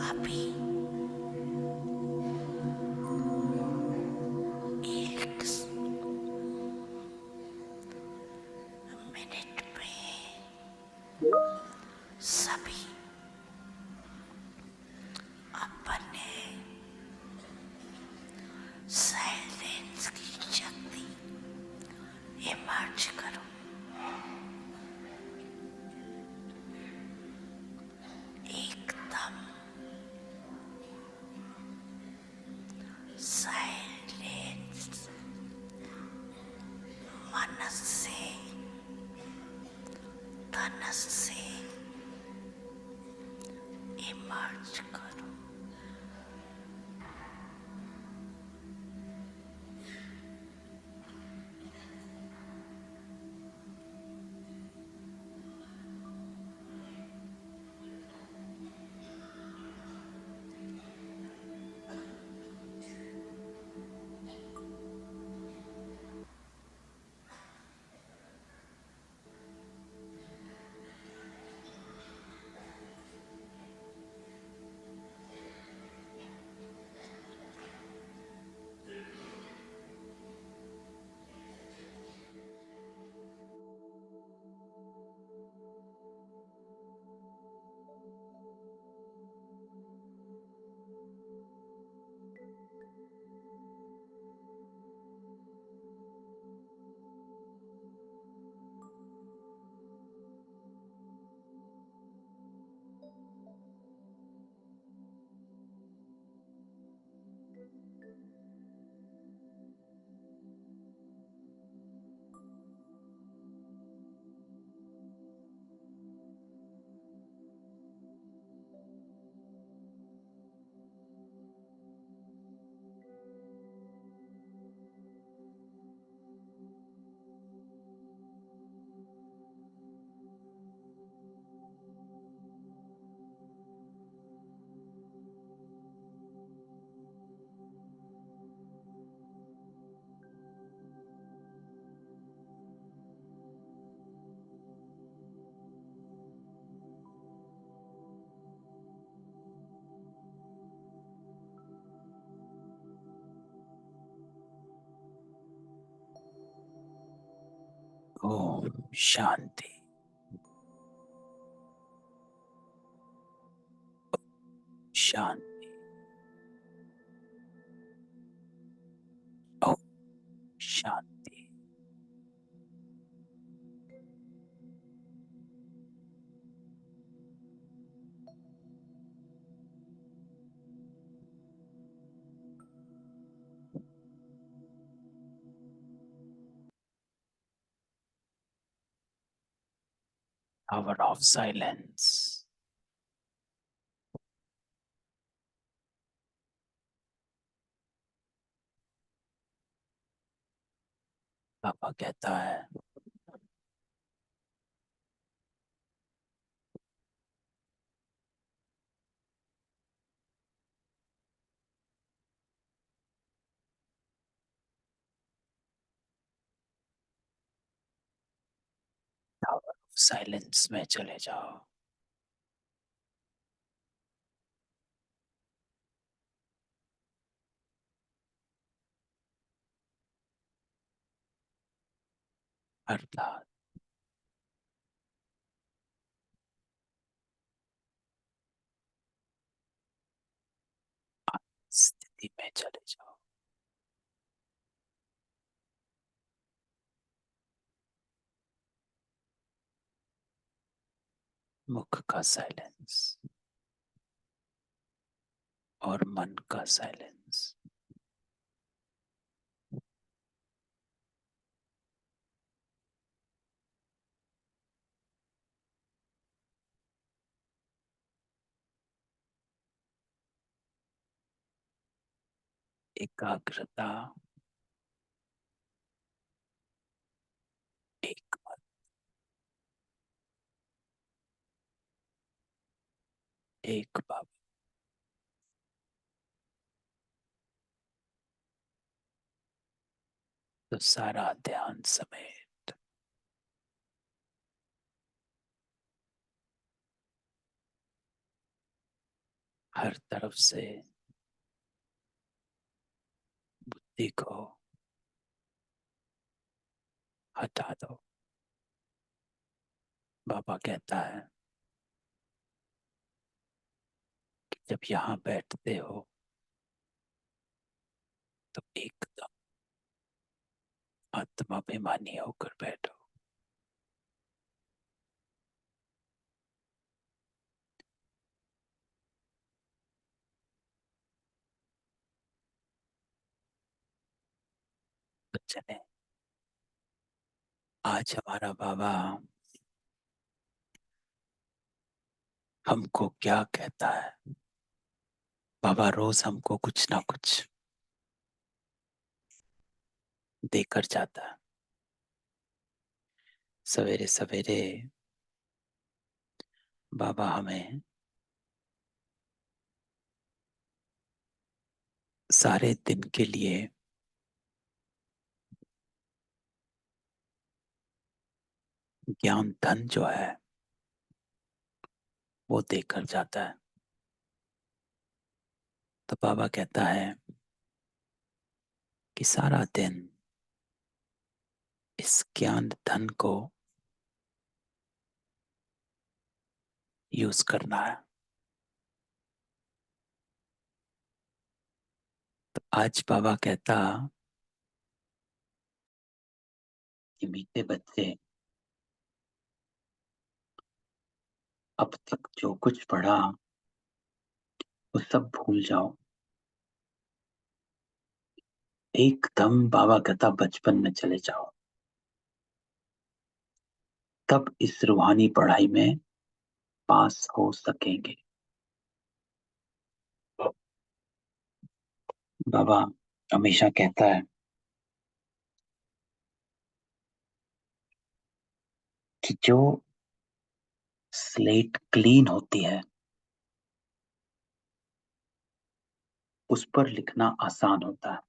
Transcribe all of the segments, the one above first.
अभी एक मिनट में सभी अपने साइलेंस की शक्ति इमर्ज करो। एकदम साइलेंस मन से तन से इमर्ज करो। ओम शांति। शांति। Om Shanti. Power of silence. पापा कहता है power of साइलेंस में चले जाओ। अर्थात स्थिति में चले जाओ। मुख का साइलेंस और मन का साइलेंस। एकाग्रता, एक मन, एक भाव। तो सारा ध्यान समेत हर तरफ से बुद्धि को हटा दो। बाबा कहता है कि जब यहाँ बैठते हो तो एकदम आत्माभिमानी होकर बैठो। तो चले, आज हमारा बाबा हमको क्या कहता है। बाबा रोज हमको कुछ ना कुछ देकर जाता है। सवेरे सवेरे बाबा हमें सारे दिन के लिए ज्ञान धन जो है वो देकर जाता है। तो बाबा कहता है कि सारा दिन इस ज्ञान धन को यूज करना है। तो आज बाबा कहता कि मीठे बच्चे, अब तक जो कुछ पढ़ा वो सब भूल जाओ। एकदम बाबा कहता बचपन में चले जाओ, तब इस रूहानी पढ़ाई में पास हो सकेंगे। बाबा हमेशा कहता है कि जो स्लेट क्लीन होती है उस पर लिखना आसान होता है,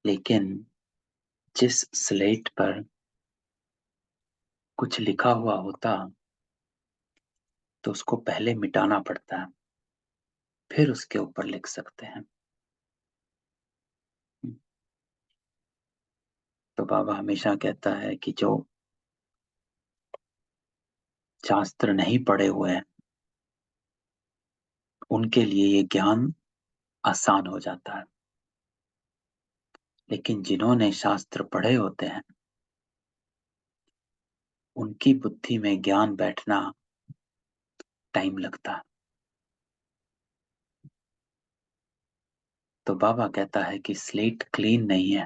लेकिन जिस स्लेट पर कुछ लिखा हुआ होता तो उसको पहले मिटाना पड़ता है, फिर उसके ऊपर लिख सकते हैं। तो बाबा हमेशा कहता है कि जो शास्त्र नहीं पढ़े हुए हैं उनके लिए ये ज्ञान आसान हो जाता है, लेकिन जिन्होंने शास्त्र पढ़े होते हैं उनकी बुद्धि में ज्ञान बैठना टाइम लगता है। तो बाबा कहता है कि स्लेट क्लीन नहीं है।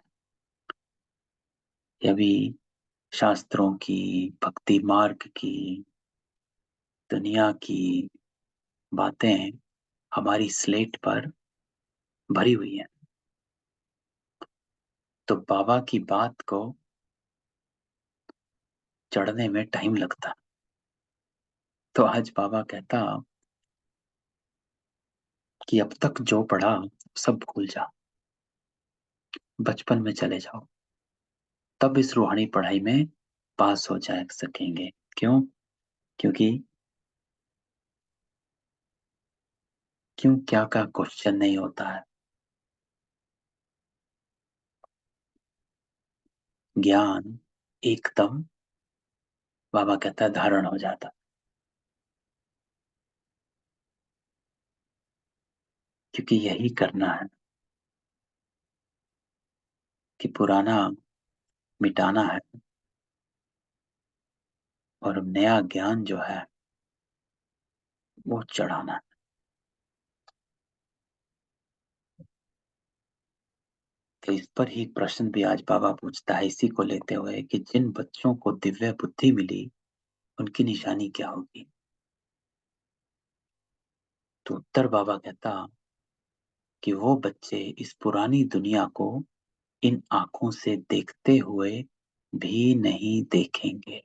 ये भी शास्त्रों की, भक्ति मार्ग की, दुनिया की बातें हमारी स्लेट पर भरी हुई हैं। तो बाबा की बात को चढ़ने में टाइम लगता। तो आज बाबा कहता कि अब तक जो पढ़ा सब भूल जा, बचपन में चले जाओ। तब इस रूहानी पढ़ाई में पास हो जा सकेंगे। क्यों? क्योंकि क्यों क्या का क्वेश्चन नहीं होता है। ज्ञान एकदम, बाबा कहता है, धारण हो जाता। क्योंकि यही करना है कि पुराना मिटाना है और नया ज्ञान जो है वो चढ़ाना है। तो इस पर ही प्रश्न भी आज बाबा पूछता है, इसी को लेते हुए कि जिन बच्चों को दिव्य बुद्धि मिली उनकी निशानी क्या होगी। तो उत्तर बाबा कहता कि वो बच्चे इस पुरानी दुनिया को इन आंखों से देखते हुए भी नहीं देखेंगे।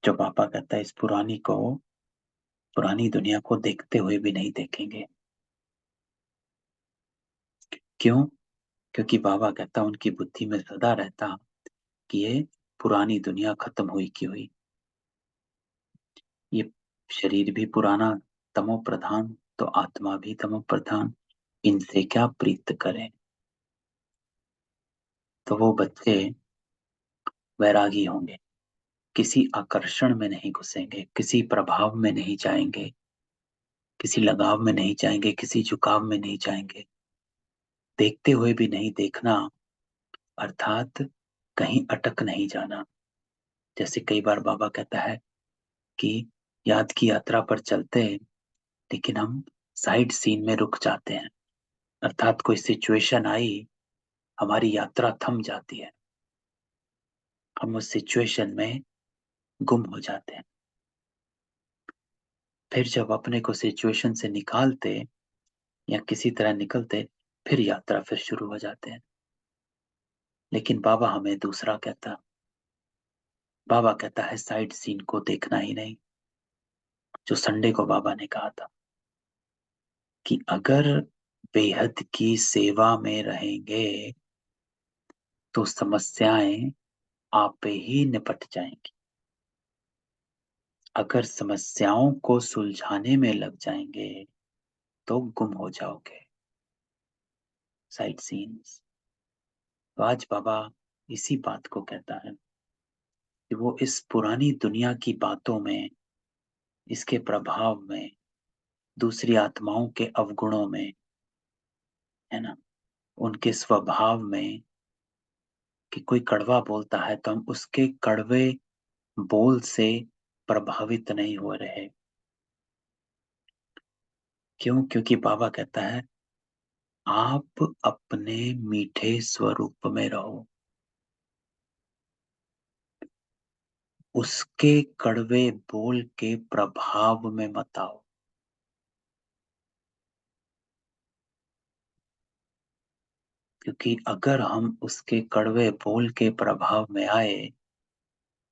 जो पापा कहता है इस पुरानी दुनिया को देखते हुए भी नहीं देखेंगे। क्यों? क्योंकि बाबा कहता उनकी बुद्धि में सदा रहता कि ये पुरानी दुनिया खत्म हुई की हुई, ये शरीर भी पुराना तमो प्रधान, तो आत्मा भी तमो प्रधान, इनसे क्या प्रीत करें। तो वो बच्चे वैरागी होंगे, किसी आकर्षण में नहीं घुसेंगे, किसी प्रभाव में नहीं जाएंगे, किसी लगाव में नहीं जाएंगे, किसी झुकाव में नहीं जाएंगे। देखते हुए भी नहीं देखना अर्थात कहीं अटक नहीं जाना। जैसे कई बार बाबा कहता है कि याद की यात्रा पर चलते हैं लेकिन हम साइड सीन में रुक जाते हैं, अर्थात कोई सिचुएशन आई, हमारी यात्रा थम जाती है, हम उस सिचुएशन में गुम हो जाते हैं। फिर जब अपने को सिचुएशन से निकालते या किसी तरह निकलते, फिर यात्रा फिर शुरू हो जाते हैं। लेकिन बाबा हमें दूसरा कहता, बाबा कहता है साइड सीन को देखना ही नहीं। जो संडे को बाबा ने कहा था कि अगर बेहद की सेवा में रहेंगे तो समस्याएं आप ही निपट जाएंगी। अगर समस्याओं को सुलझाने में लग जाएंगे तो गुम हो जाओगे, साइड सीन्स। तो आज बाबा इसी बात को कहता है कि वो इस पुरानी दुनिया की बातों में, इसके प्रभाव में, दूसरी आत्माओं के अवगुणों में, है ना, उनके स्वभाव में, कि कोई कड़वा बोलता है तो हम उसके कड़वे बोल से प्रभावित नहीं हो रहे। क्यों? क्योंकि बाबा कहता है आप अपने मीठे स्वरूप में रहो, उसके कड़वे बोल के प्रभाव में मत आओ। क्योंकि अगर हम उसके कड़वे बोल के प्रभाव में आए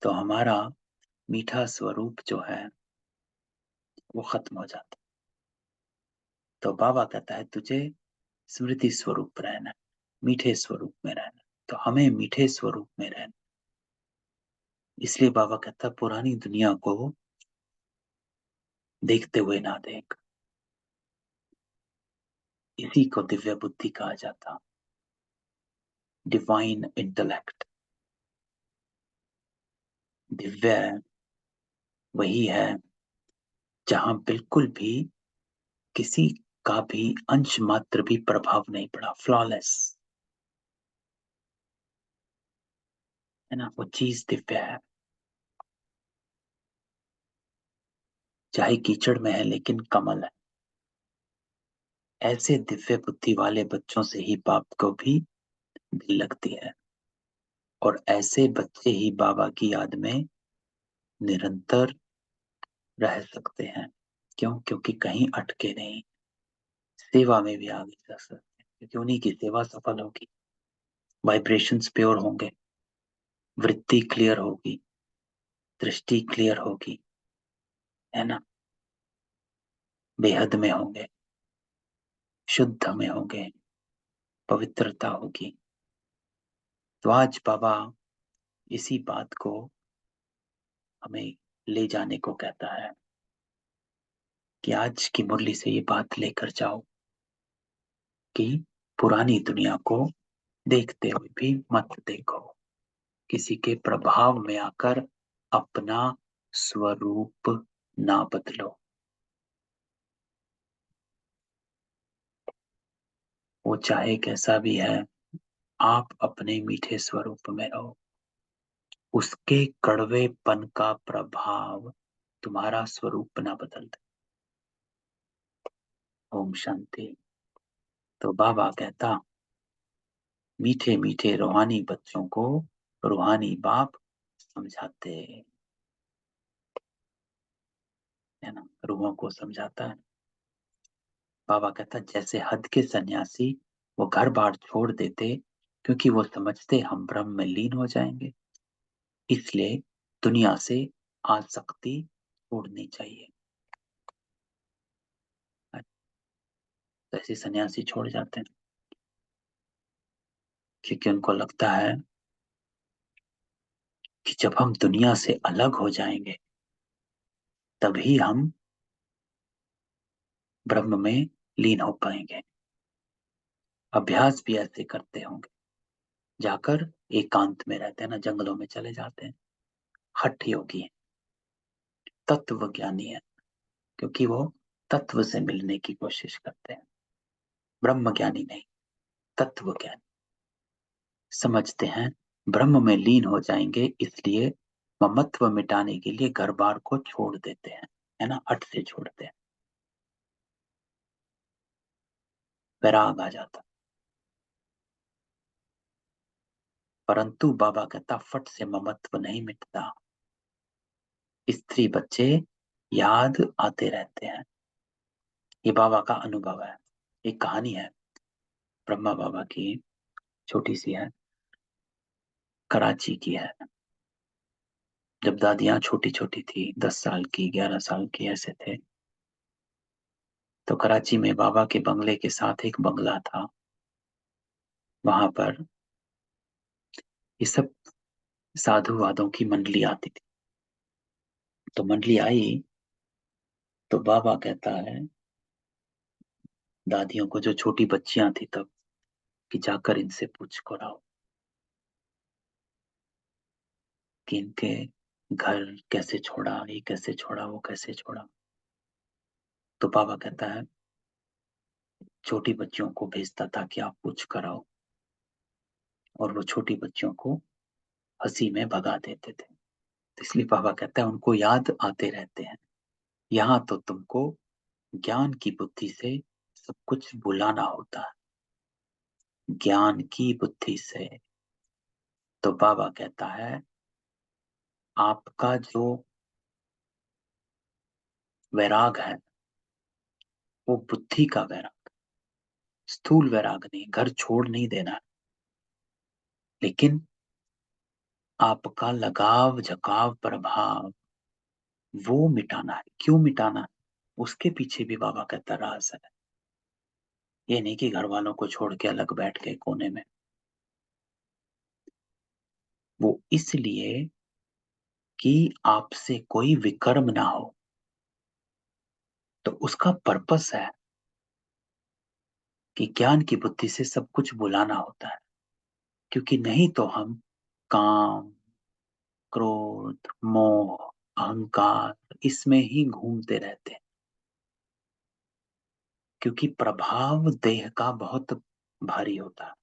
तो हमारा मीठा स्वरूप जो है वो खत्म हो जाता। तो बाबा कहता है तुझे स्मृति स्वरूप रहना, मीठे स्वरूप में रहना। तो हमें मीठे स्वरूप में रहना। इसलिए बाबा कहता है पुरानी दुनिया को देखते हुए ना देख। इसी को दिव्य बुद्धि कहा जाता, डिवाइन इंटेलेक्ट। दिव्य वही है जहां बिल्कुल भी किसी का भी अंश मात्र भी प्रभाव नहीं पड़ा, फ्लॉलेस, है ना, वो चीज दिव्य है। चाहे कीचड़ में है लेकिन कमल है। ऐसे दिव्य बुद्धि वाले बच्चों से ही बाप को भी दिल लगती है, और ऐसे बच्चे ही बाबा की याद में निरंतर रह सकते हैं। क्यों? क्योंकि कहीं अटके नहीं, सेवा में भी आगे जा सकते हैं, क्योंकि उन्हीं की सेवा सफल होगी, वाइब्रेशंस प्योर होंगे, वृत्ति क्लियर होगी, दृष्टि क्लियर होगी, है ना, बेहद में होंगे। शुद्ध में होंगे, पवित्रता होगी। तो आज बाबा इसी बात को हमें ले जाने को कहता है कि आज की मुरली से ये बात लेकर जाओ कि पुरानी दुनिया को देखते हुए भी मत देखो, किसी के प्रभाव में आकर अपना स्वरूप ना बदलो। वो चाहे कैसा भी है, आप अपने मीठे स्वरूप में रहो। उसके कड़वेपन का प्रभाव तुम्हारा स्वरूप ना बदल दे। ओम शांति। तो बाबा कहता, मीठे मीठे रूहानी बच्चों को रूहानी बाप समझाते, है ना, रूहों को समझाता है। बाबा कहता, जैसे हद के सन्यासी वो घर बार छोड़ देते क्योंकि वो समझते हम ब्रह्म में लीन हो जाएंगे, इसलिए दुनिया से आसक्ति छोड़नी चाहिए। तो ऐसे सन्यासी छोड़ जाते हैं क्योंकि उनको लगता है कि जब हम दुनिया से अलग हो जाएंगे तभी हम ब्रह्म में लीन हो पाएंगे। अभ्यास भी ऐसे करते होंगे, जाकर एकांत में रहते हैं ना, जंगलों में चले जाते हैं। हठ योगी है, तत्व ज्ञानी है, क्योंकि वो तत्व से मिलने की कोशिश करते हैं। ब्रह्म ज्ञानी नहीं, तत्व ज्ञानी समझते हैं ब्रह्म में लीन हो जाएंगे, इसलिए ममत्व मिटाने के लिए घर बार को छोड़ देते हैं, है ना, हट से छोड़ते हैं, वैराग आ जाता। परंतु बाबा कहता, फट से ममत्व नहीं मिटता, स्त्री बच्चे याद आते रहते हैं। ये बाबा का अनुभव है। एक कहानी है ब्रह्मा बाबा की, छोटी सी है, कराची की है। जब दादियां छोटी छोटी थी, 10 साल की, 11 साल की ऐसे थे, तो कराची में बाबा के बंगले के साथ एक बंगला था। वहां पर ये सब साधुवादों की मंडली आती थी। तो मंडली आई तो बाबा कहता है दादियों को, जो छोटी बच्चियां थी तब, कि जाकर इनसे पूछ कर आओ कि इनके घर कैसे छोड़ा, ये कैसे छोड़ा, वो कैसे छोड़ा। तो बाबा कहता है छोटी बच्चियों को भेजता था कि आप पूछ कर आओ, और वो छोटी बच्चियों को हंसी में भगा देते थे। तो इसलिए बाबा कहता है उनको याद आते रहते हैं। यहाँ तो तुमको ज्ञान की बुद्धि से सब कुछ बुलाना होता है, ज्ञान की बुद्धि से। तो बाबा कहता है आपका जो वैराग है वो बुद्धि का वैराग, स्थूल वैराग नहीं, घर छोड़ नहीं देना है, लेकिन आपका लगाव झुकाव प्रभाव वो मिटाना है। क्यों मिटाना है, उसके पीछे भी बाबा कहता राज है। ये नहीं कि घर वालों को छोड़ के अलग बैठ गए कोने में, वो इसलिए कि आपसे कोई विकर्म ना हो। तो उसका पर्पस है कि ज्ञान की बुद्धि से सब कुछ बुलाना होता है, क्योंकि नहीं तो हम काम, क्रोध, मोह, अहंकार इसमें ही घूमते रहते हैं। क्योंकि प्रभाव देह का बहुत भारी होता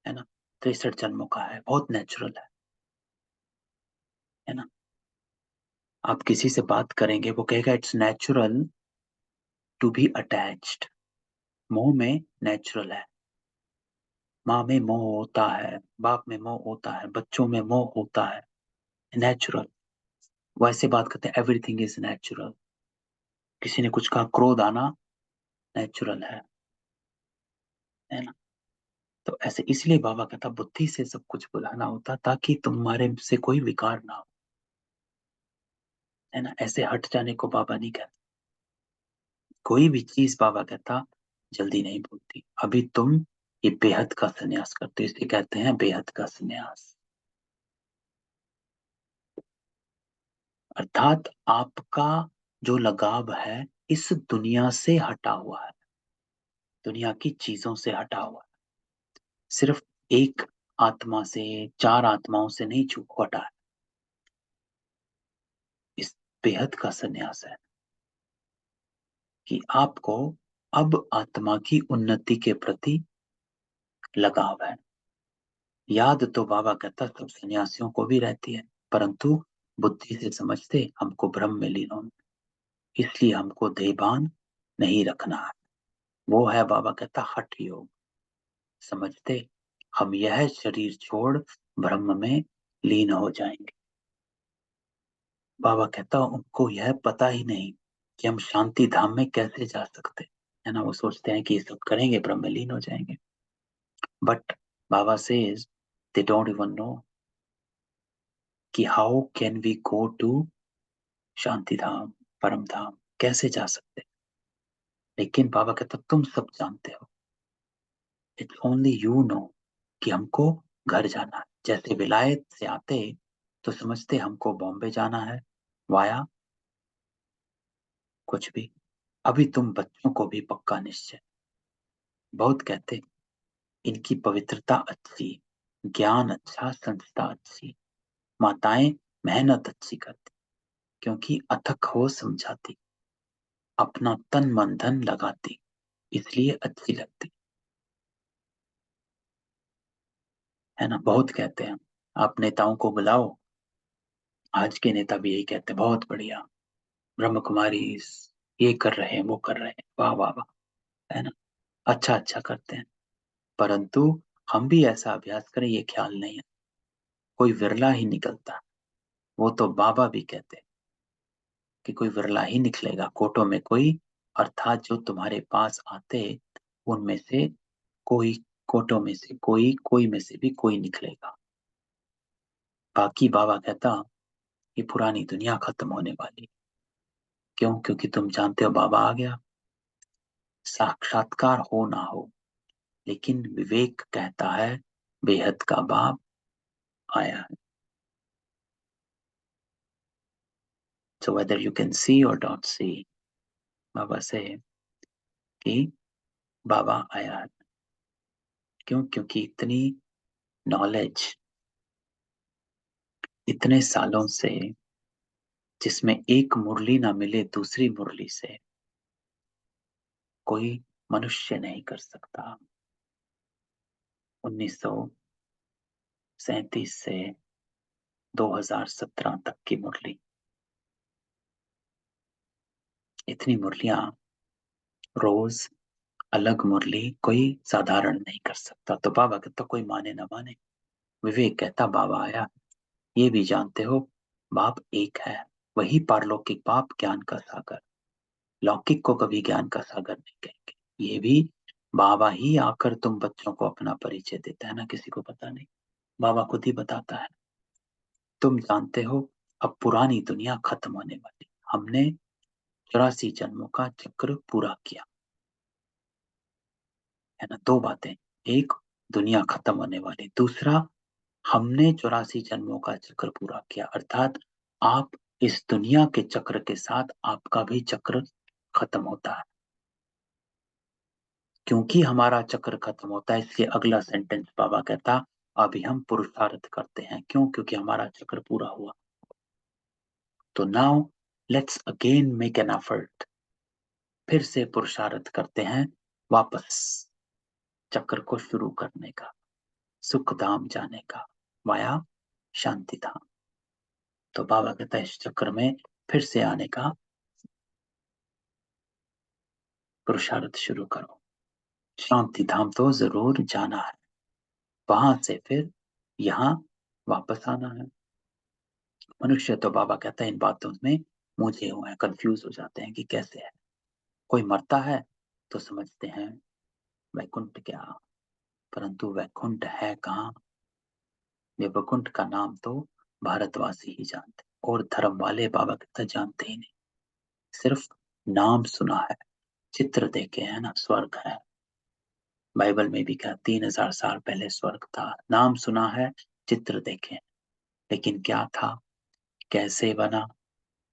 है ना, 63 जन्मों का है, बहुत नेचुरल है ना। आप किसी से बात करेंगे वो कहेगा it's natural to be attached. मोह में नेचुरल है, माँ में मोह होता है, बाप में मोह होता है, बच्चों में मोह होता है, नेचुरल। वैसे बात करते हैं एवरीथिंग इज नेचुरल। किसी ने कुछ कहा, क्रोध आना नेचुरल है ना। तो ऐसे इसलिए बाबा कहता बुद्धि से सब कुछ बुलाना होता, ताकि तुम्हारे से कोई विकार ना हो, है ना। ऐसे हट जाने को बाबा नहीं कहता। कोई भी चीज बाबा कहता जल्दी नहीं भूलती। अभी तुम ये बेहद का संन्यास करते हो, इसलिए कहते हैं बेहद का संन्यास। अर्थात आपका जो लगाव है इस दुनिया से हटा हुआ है, दुनिया की चीजों से हटा हुआ है। सिर्फ एक आत्मा से, चार आत्माओं से नहीं छूट हटा है। इस बेहद का संन्यास है कि आपको अब आत्मा की उन्नति के प्रति लगाव है। याद तो बाबा कहता सब सन्यासियों को भी रहती है, परंतु बुद्धि से समझते हमको भ्रम में लीन होना, इसलिए हमको देहभान नहीं रखना है। वो है बाबा कहता हठ योग। समझते हम यह शरीर छोड़ ब्रह्म में लीन हो जाएंगे। बाबा कहता उनको यह पता ही नहीं कि हम शांति धाम में कैसे जा सकते है ना। वो सोचते हैं कि ये सब करेंगे ब्रह्म में लीन हो जाएंगे, बट बाबा says they don't even know कि how can we go to Shanti Dham, Param Dham, कैसे जा सकते। लेकिन बाबा कहता तुम सब जानते हो, इट्स ओनली यू नो कि हमको घर जाना है। जैसे विलायत से आते तो समझते हमको बॉम्बे जाना है वाया कुछ भी। अभी तुम बच्चों को भी पक्का निश्चय, बहुत कहते इनकी पवित्रता अच्छी, ज्ञान अच्छा, संस्था अच्छी, माताएं मेहनत अच्छी करती क्योंकि अथक हो समझाती, अपना तन मन धन लगाती, इसलिए अच्छी लगती है ना। बहुत कहते हैं आप नेताओं को बुलाओ, आज के नेता भी यही कहते हैं बहुत बढ़िया, ब्रह्म कुमारी ये कर रहे हैं, वो कर रहे हैं, वाह वाह वाह, है ना, अच्छा अच्छा करते हैं। परंतु हम भी ऐसा अभ्यास करें ये ख्याल नहीं है, कोई विरला ही निकलता। वो तो बाबा भी कहते हैं कि कोई विरला ही निकलेगा कोटों में कोई, अर्थात जो तुम्हारे पास आते उनमें से कोई, कोटों में से कोई, कोई में से भी कोई निकलेगा। बाकी बाबा कहता ये पुरानी दुनिया खत्म होने वाली। क्यों? क्योंकि तुम जानते हो बाबा आ गया। साक्षात्कार हो ना हो, लेकिन विवेक कहता है बेहद का बाप आया है। So whether you can see or don't see, बाबा से कि बाबा आया है। क्यों? क्योंकि इतनी नॉलेज, इतने सालों से, जिसमें एक मुरली ना मिले दूसरी मुरली से, कोई मनुष्य नहीं कर सकता। 1937 से 2017 तक की मुरली, इतनी मुरलियां रोज, अलग मुरली कोई साधारण नहीं कर सकता। तो बाबा कहता कोई माने ना माने, विवेक कहता बाबा आया। ये भी जानते हो बाप एक है, वही पारलौकिक बाप, ज्ञान का सागर। लौकिक को कभी ज्ञान का सागर नहीं कहेंगे। ये भी बाबा ही आकर तुम बच्चों को अपना परिचय देता है ना, किसी को पता नहीं, बाबा खुद ही बताता है। तुम जानते हो अब पुरानी दुनिया खत्म होने वाली, हमने 84 जन्मों का चक्र पूरा किया है ना। दो बातें, एक दुनिया खत्म होने वाली, दूसरा हमने 84 जन्मों का चक्र पूरा किया। अर्थात आप इस दुनिया के चक्र के साथ आपका भी चक्र खत्म होता है। क्योंकि हमारा चक्र खत्म होता है, इसलिए अगला सेंटेंस बाबा कहता अभी हम पुरुषार्थ करते हैं। क्यों? क्योंकि हमारा चक्र पूरा हुआ। तो now let's again make an effort, फिर से पुरुषार्थ करते हैं वापस चक्र को शुरू करने का, सुख धाम जाने का, माया शांति धाम। तो बाबा कहता है इस चक्र में फिर से आने का पुरुषार्थ शुरू करो। शांति धाम तो जरूर जाना है, वहां से फिर यहाँ वापस आना है। मनुष्य तो बाबा कहता है इन बातों में मुझे हुए हैं, कंफ्यूज हो जाते हैं कि कैसे है। कोई मरता है तो समझते हैं वैकुंठ क्या, परंतु वैकुंठ है कहाँ? ये वैकुंठ का नाम तो भारतवासी ही जानते, और धर्म वाले बाबा कहता जानते ही नहीं, सिर्फ नाम सुना है। चित्र देखे हैं ना, स्वर्ग है। बाइबल में भी कहा 3000 साल पहले स्वर्ग था, नाम सुना है, चित्र देखे हैं, लेकिन क्या था, कैसे बना,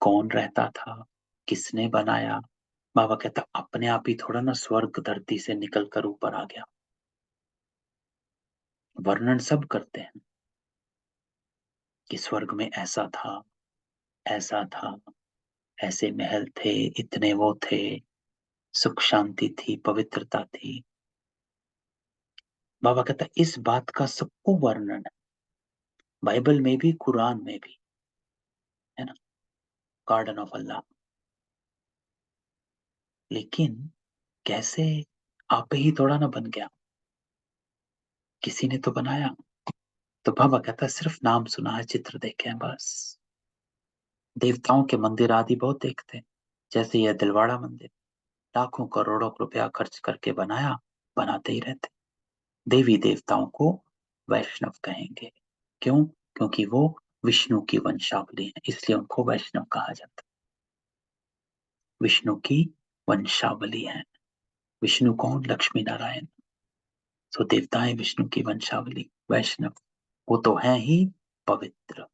कौन रहता था, किसने बनाया। बाबा कहता अपने आप ही थोड़ा ना स्वर्ग धरती से निकल कर ऊपर आ गया। वर्णन सब करते हैं कि स्वर्ग में ऐसा था, ऐसा था, ऐसे महल थे, इतने वो थे, सुख शांति थी, पवित्रता थी। बाबा कहता इस बात का सबको वर्णन है, बाइबल में भी, कुरान में भी, है ना, गार्डन ऑफ अल्लाह। लेकिन कैसे आप ही थोड़ा ना बन गया, किसी ने तो बनाया। तो बाबा कहता सिर्फ नाम सुना है, चित्र देखे हैं बस। देवताओं के मंदिर आदि बहुत देखते हैं, जैसे यह दिलवाड़ा मंदिर, लाखों करोड़ों रुपया खर्च करके बनाया, बनाते ही रहते। देवी देवताओं को वैष्णव कहेंगे, क्यों? क्योंकि वो विष्णु की वंशावली है, इसलिए उनको वैष्णव कहा जाता है। विष्णु की वंशावली है। विष्णु कौन? लक्ष्मी नारायण। तो देवताएं विष्णु की वंशावली, वैष्णव, वो तो है ही पवित्र।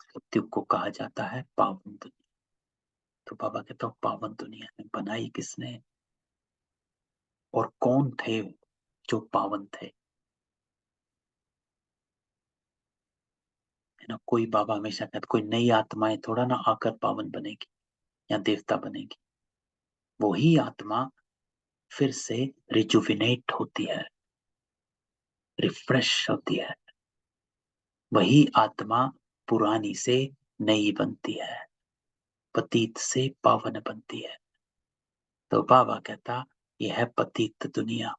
सत्युग को कहा जाता है पावन दुनिया। तो बाबा कहता हूँ पावन दुनिया में बनाई किसने, और कौन थे जो पावन थे, है ना। कोई बाबा हमेशा कहते कोई नई आत्माएं थोड़ा ना आकर पावन बनेगी या देवता बनेगी। वही आत्मा फिर से रिजुविनेट होती है, रिफ्रेश होती है। वही आत्मा पुरानी से नई बनती है, पतित से पावन बनती है। तो बाबा कहता यह है पतित दुनिया।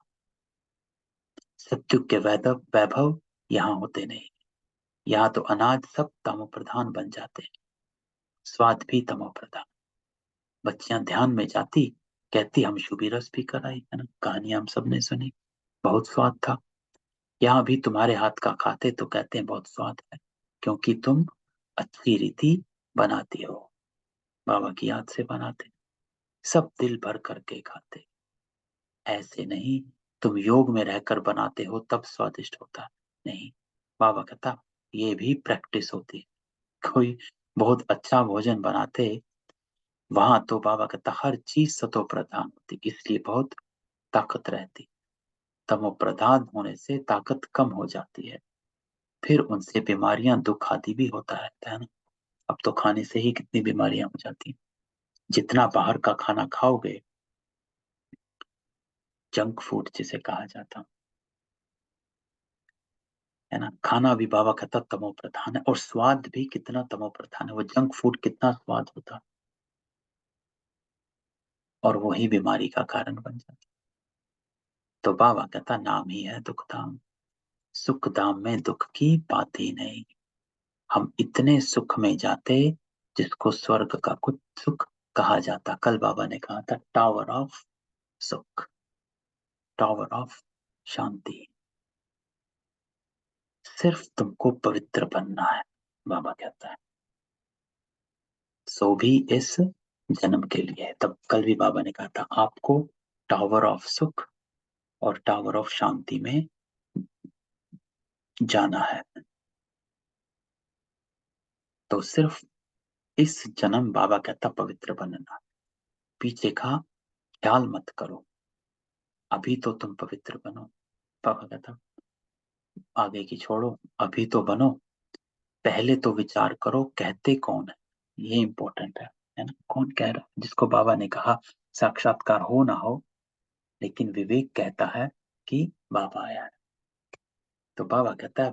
सत्युग के वैभव वैभव यहाँ होते नहीं। यहाँ तो अनाज सब तमो प्रधान बन जाते हैं, स्वाद भी तमो प्रधान। बच्चियां ध्यान में जाती, कहती हम शुभी रस भी कराई, है ना, कहानियां हम सबने सुनी, बहुत स्वाद था। यहाँ भी तुम्हारे हाथ का खाते तो कहते हैं बहुत स्वाद है, क्योंकि तुम अच्छी रीति बनाती हो। बाबा की याद से बनाते, सब दिल भर करके खाते, ऐसे नहीं तुम योग में रहकर बनाते हो तब स्वादिष्ट होता है। नहीं, बाबा कहता ये भी प्रैक्टिस होती है। कोई बहुत अच्छा भोजन बनाते, वहां तो बाबा कहता हर चीज सतो प्रधान होती, इसलिए बहुत ताकत रहती। तमो प्रधान होने से ताकत कम हो जाती है, फिर उनसे बीमारियां, दुख आदि भी होता रहता है ना। अब तो खाने से ही कितनी बीमारियां हो जाती हैं। जितना बाहर का खाना खाओगे, जंक फूड जिसे कहा जाता है ना, खाना भी बाबा कहता तमो प्रधान है, और स्वाद भी कितना तमो प्रधान है। वो जंक फूड कितना स्वाद होता, और वही बीमारी का कारण बन जाता। तो बाबा कहता नाम ही है दुखधाम, सुख धाम में दुख की बात ही नहीं। हम इतने सुख में जाते जिसको स्वर्ग का कुछ सुख कहा जाता। कल बाबा ने कहा था टावर ऑफ सुख, टावर ऑफ शांति। सिर्फ तुमको पवित्र बनना है, बाबा कहता है, सो भी इस जन्म के लिए। तब कल भी बाबा ने कहा था आपको टावर ऑफ सुख और टावर ऑफ शांति में जाना है। तो सिर्फ इस जन्म बाबा कहता पवित्र बनना, पीछे का ख्याल मत करो, अभी तो तुम पवित्र बनो। बाबा कहता आगे की छोड़ो, अभी तो बनो, पहले तो विचार करो कहते कौन है, ये इंपॉर्टेंट है ना। कौन कह रहा है, जिसको बाबा ने कहा साक्षात्कार हो ना हो, लेकिन विवेक कहता है कि बाबा आया है। तो बाबा कहता है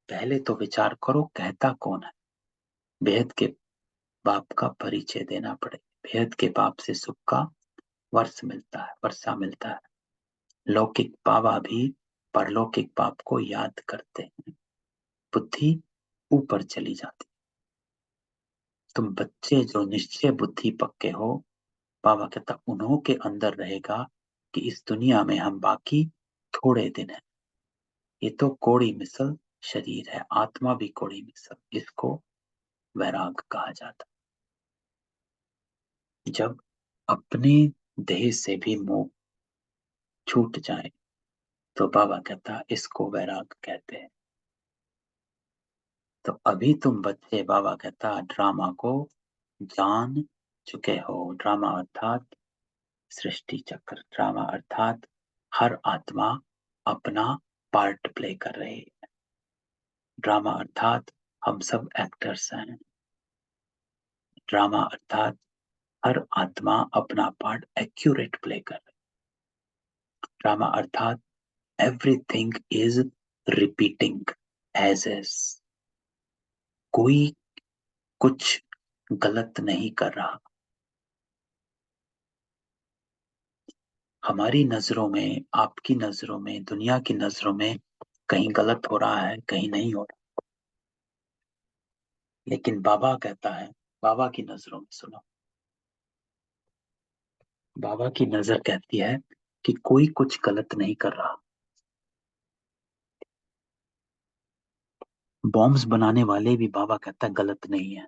पहले तो विचार करो कहता कौन है। बेहद के बाप का परिचय देना पड़े, बेहद के बाप से सुख का वर्ष मिलता है, वर्षा मिलता है। लौकिक बाबा भी परलौकिक बाप को याद करते हैं, बुद्धि ऊपर चली जाती। तुम बच्चे जो निश्चय बुद्धि पक्के हो, बाबा कहता उन्हों के अंदर रहेगा कि इस दुनिया में हम बाकी थोड़े दिन है। ये तो कोड़ी मिसल शरीर है, आत्मा भी कोड़ी मिसल, इसको वैराग कहा जाता। जब अपने देह से भी मोह छूट जाए तो बाबा कहता इसको वैराग कहते हैं। तो अभी तुम बच्चे, बाबा कहता, ड्रामा को जान चुके हो। ड्रामा अर्थात सृष्टि चक्र, ड्रामा अर्थात हर आत्मा अपना पार्ट प्ले कर रही है। ड्रामा अर्थात हम सब एक्टर्स हैं। ड्रामा अर्थात हर आत्मा अपना पार्ट एक्यूरेट प्ले कर रही है। ड्रामा अर्थात everything is repeating as is, कोई कुछ गलत नहीं कर रहा। हमारी नजरों में, आपकी नजरों में, दुनिया की नजरों में कहीं गलत हो रहा है, कहीं नहीं हो रहा। लेकिन बाबा कहता है, बाबा की नजरों में सुनो, बाबा की नजर कहती है कि कोई कुछ गलत नहीं कर रहा। बॉम्ब्स बनाने वाले भी बाबा कहता है गलत नहीं है।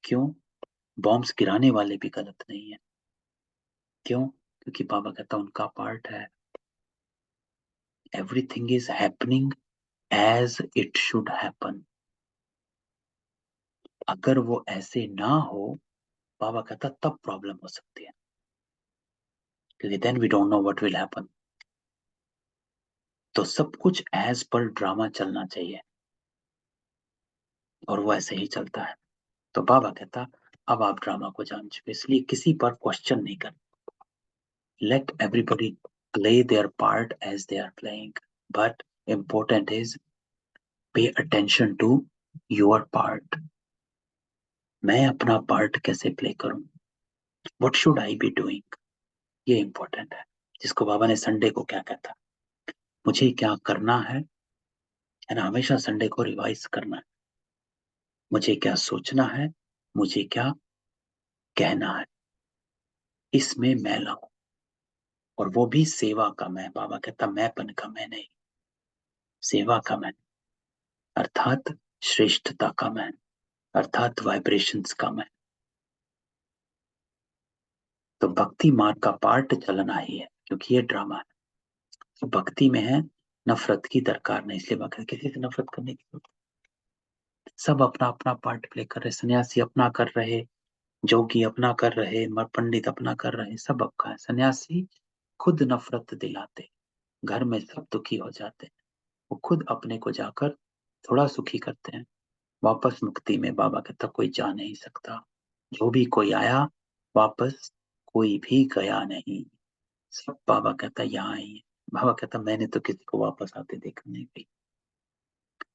क्यों? बॉम्ब्स गिराने वाले भी गलत नहीं है। क्यों? क्योंकि बाबा कहता उनका पार्ट है। Everything is happening as it should happen. अगर वो ऐसे ना हो, बाबा कहता तब प्रॉब्लम हो सकती है, क्योंकि then we don't know what will happen. तो सब कुछ एज पर ड्रामा चलना चाहिए, और वो ऐसे ही चलता है। तो बाबा कहता अब आप ड्रामा को जान चुके, इसलिए किसी पर क्वेश्चन नहीं कर। Let everybody play their part as they are playing, but important is pay attention to your part. मैं अपना पार्ट कैसे प्ले करूं, what should I be doing, ये इंपॉर्टेंट है। जिसको बाबा ने संडे को क्या कहता, मुझे क्या करना है ना, हमेशा संडे को रिवाइज करना है। मुझे क्या सोचना है, मुझे क्या कहना है, इसमें मैं लाऊं। और वो भी सेवा का मैं। बाबा कहता मैंपन का मैं नहीं, सेवा का मैं, अर्थात श्रेष्ठता का मैं, अर्थात वाइब्रेशंस का मैं। तो भक्ति मार्ग का पार्ट चलना ही है, क्योंकि ये ड्रामा है। तो भक्ति में है नफरत की दरकार नहीं, इसलिए बाबा किसी से नफरत करने की जरूरत नहीं। सब अपना अपना पार्ट प्ले कर रहे, सन्यासी अपना कर रहे, जोगी अपना कर रहे, पंडित अपना कर रहे, सब अपना है। सन्यासी खुद नफरत दिलाते, घर में सब दुखी हो जाते हैं, वो खुद अपने को जाकर थोड़ा सुखी करते हैं। वापस मुक्ति में बाबा कहता कोई जा नहीं सकता। जो भी कोई आया, वापस कोई भी गया नहीं। सब बाबा कहता यहाँ ही है। बाबा कहता मैंने तो किसी को वापस आते देखा नहीं भाई।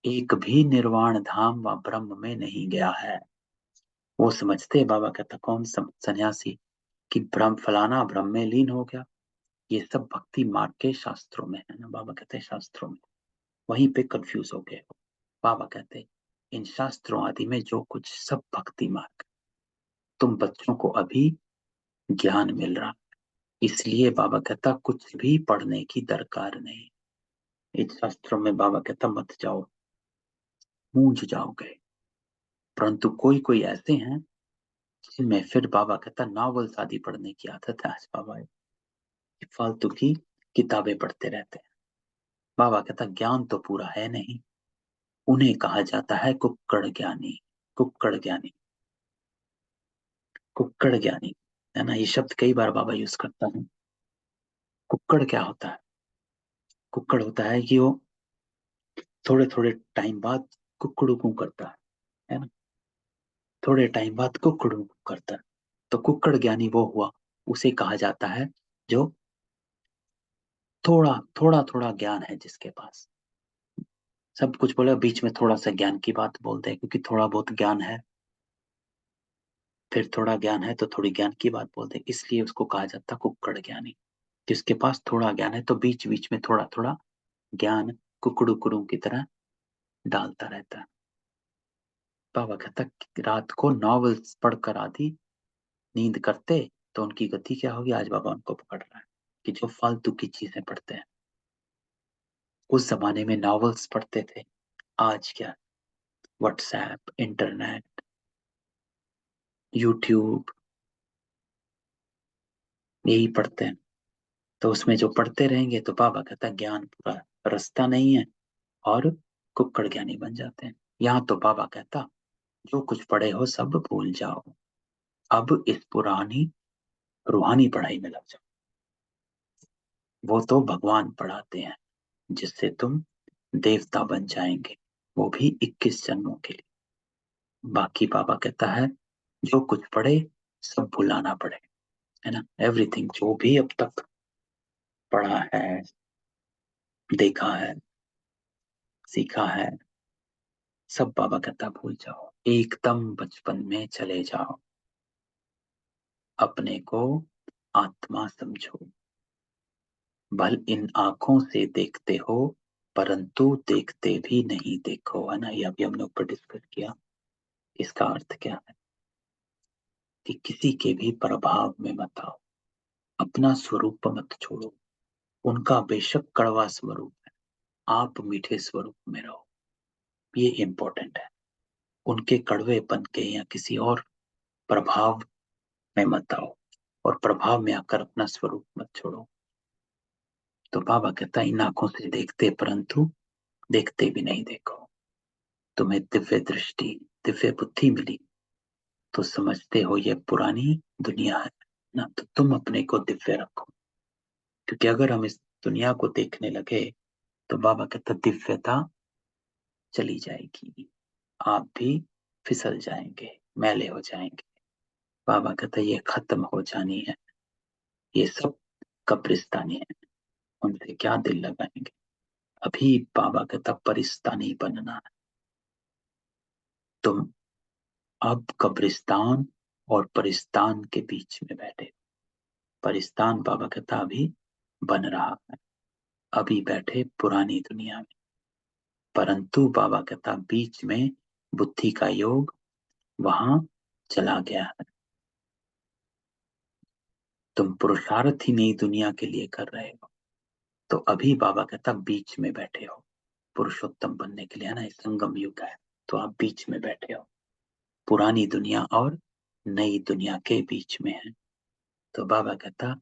एक भी निर्वाण धाम व ब्रह्म में नहीं गया है। वो समझते, बाबा कहता कौन सन्यासी, कि ब्रह्म फलाना ब्रह्म में लीन हो गया। ये सब भक्ति मार्ग के शास्त्रों में है ना, बाबा कहते हैं शास्त्रों में, वहीं पे कंफ्यूज हो गए। बाबा कहते इन शास्त्रों आदि में जो कुछ सब भक्ति मार्ग, तुम बच्चों को अभी ज्ञान मिल रहा, इसलिए बाबा कहता कुछ भी पढ़ने की दरकार नहीं। इस शास्त्रों में बाबा कहता मत जाओ, मूंझ जाओगे। परंतु कोई कोई ऐसे हैं जिनमें फिर बाबा कहता नॉवेल्स आदि पढ़ने की आदत है। आज बाबा फालतू की किताबें पढ़ते रहते हैं। बाबा कहता ज्ञान तो पूरा है नहीं, उन्हें कहा जाता है कुक्कड़ ज्ञानी। कुक्कड़ ज्ञानी, कुक्कड़ ज्ञानी, है ना, ये शब्द कई बार बाबा यूज करता है। कुक्कड़ क्या होता है? कुक्कड़ होता है कि वो थोड़े थोड़े टाइम बाद कुकड़ू कू करता है ना, थोड़े टाइम बाद कुकड़ू कू करता है। तो कुक्कड़ ज्ञानी वो हुआ, उसे कहा जाता है जो थोड़ा थोड़ा थोड़ा ज्ञान है जिसके पास। सब कुछ बोले, बीच में थोड़ा सा ज्ञान की बात बोलते हैं, क्योंकि थोड़ा बहुत ज्ञान है, फिर थोड़ा ज्ञान है तो थोड़ी ज्ञान की बात बोलते हैं, इसलिए उसको कहा जाता है कुक्कड़ ज्ञानी। जिसके पास थोड़ा ज्ञान है तो बीच बीच में थोड़ा थोड़ा ज्ञान कुकड़ू कुड़ू की तरह डालता रहता है। बाबा कहता रात को नॉवेल्स पढ़कर आदि नींद करते, तो उनकी गति क्या होगी, आज बाबा उनको पकड़ रहा है कि जो फालतू की चीजें पढ़ते हैं। उस जमाने में नॉवेल्स पढ़ते थे, आज क्या, व्हाट्सएप, इंटरनेट, यूट्यूब, यही पढ़ते हैं। तो उसमें जो पढ़ते रहेंगे तो बाबा कहता है ज्ञान पूरा रास्ता नहीं है और कुक्कड़ ज्ञानी बन जाते हैं। यहाँ तो बाबा कहता जो कुछ पढ़े हो सब भूल जाओ, अब इस पुरानी रूहानी पढ़ाई में लग जाओ। वो तो भगवान पढ़ाते हैं जिससे तुम देवता बन जाएंगे, वो भी 21 जन्मों के लिए। बाकी बाबा कहता है जो कुछ पढ़े सब भुलाना पड़े, है ना। एवरीथिंग जो भी अब तक पढ़ा है, देखा है, सीखा है, सब बाबा कहता भूल जाओ, एकदम बचपन में चले जाओ, अपने को आत्मा समझो। भल इन आंखों से देखते हो परंतु देखते भी नहीं देखो, है ना। ये अभी हमने ऊपर डिस्कस किया। इसका अर्थ क्या है कि किसी के भी प्रभाव में मत आओ, अपना स्वरूप मत छोड़ो। उनका बेशक कड़वा स्वरूप है, आप मीठे स्वरूप में रहो, ये इंपॉर्टेंट है। उनके कड़वेपन के या किसी और प्रभाव में मत आओ, और प्रभाव में आकर अपना स्वरूप मत छोड़ो। तो बाबा कहता है इन आंखों से देखते परंतु देखते भी नहीं देखो। तुम्हें दिव्य दृष्टि, दिव्य बुद्धि मिली तो समझते हो ये पुरानी दुनिया है ना। तो तुम अपने को दिव्य रखो, क्योंकि अगर हम इस दुनिया को देखने लगे तो बाबा कहता दिव्यता चली जाएगी, आप भी फिसल जाएंगे, मैले हो जाएंगे। बाबा कहता ये खत्म हो जानी है, ये सब कब्रिस्तानी है, उनसे क्या दिल लगाएंगे। अभी बाबा कहता परिस्तानी बनना है। तुम अब कब्रिस्तान और परिस्तान के बीच में बैठे। परिस्तान बाबा कहता अभी बन रहा है, अभी बैठे पुरानी दुनिया में। परंतु बाबा कहता बीच में बुद्धि का योग वहां चला गया है। तुम पुरुषार्थ ही नई दुनिया के लिए कर रहे हो, तो अभी बाबा कहता बीच में बैठे हो पुरुषोत्तम बनने के लिए, है ना। संगम युग है तो आप बीच में बैठे हो, पुरानी दुनिया और नई दुनिया के बीच में है। तो बाबा कहता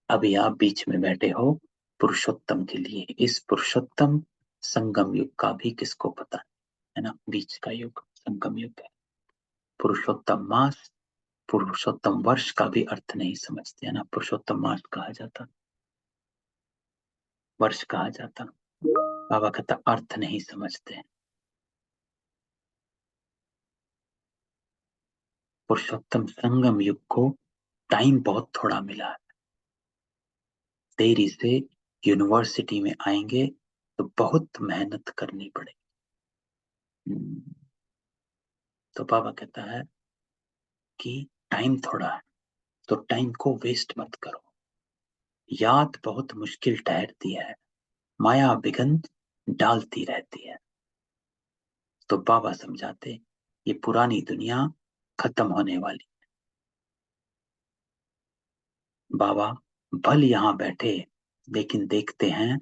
अभी आप बीच में बैठे हो पुरुषोत्तम के लिए। इस पुरुषोत्तम संगम युग का भी किसको पता है ना। बीच का युग संगम युग है। पुरुषोत्तम मास, पुरुषोत्तम वर्ष का भी अर्थ नहीं समझते, है ना। पुरुषोत्तम मास कहा जाता, वर्ष कहा जाता। बाबा कहता अर्थ नहीं समझते। पुरुषोत्तम संगम युग को टाइम बहुत थोड़ा मिला है। देरी से यूनिवर्सिटी में आएंगे तो बहुत मेहनत करनी पड़ेगी। तो बाबा कहता है कि टाइम थोड़ा है, तो टाइम को वेस्ट मत करो। याद बहुत मुश्किल ठहरती है, माया विघ्न डालती रहती है। तो बाबा समझाते ये पुरानी दुनिया खत्म होने वाली। बाबा भल यहाँ बैठे लेकिन देखते हैं,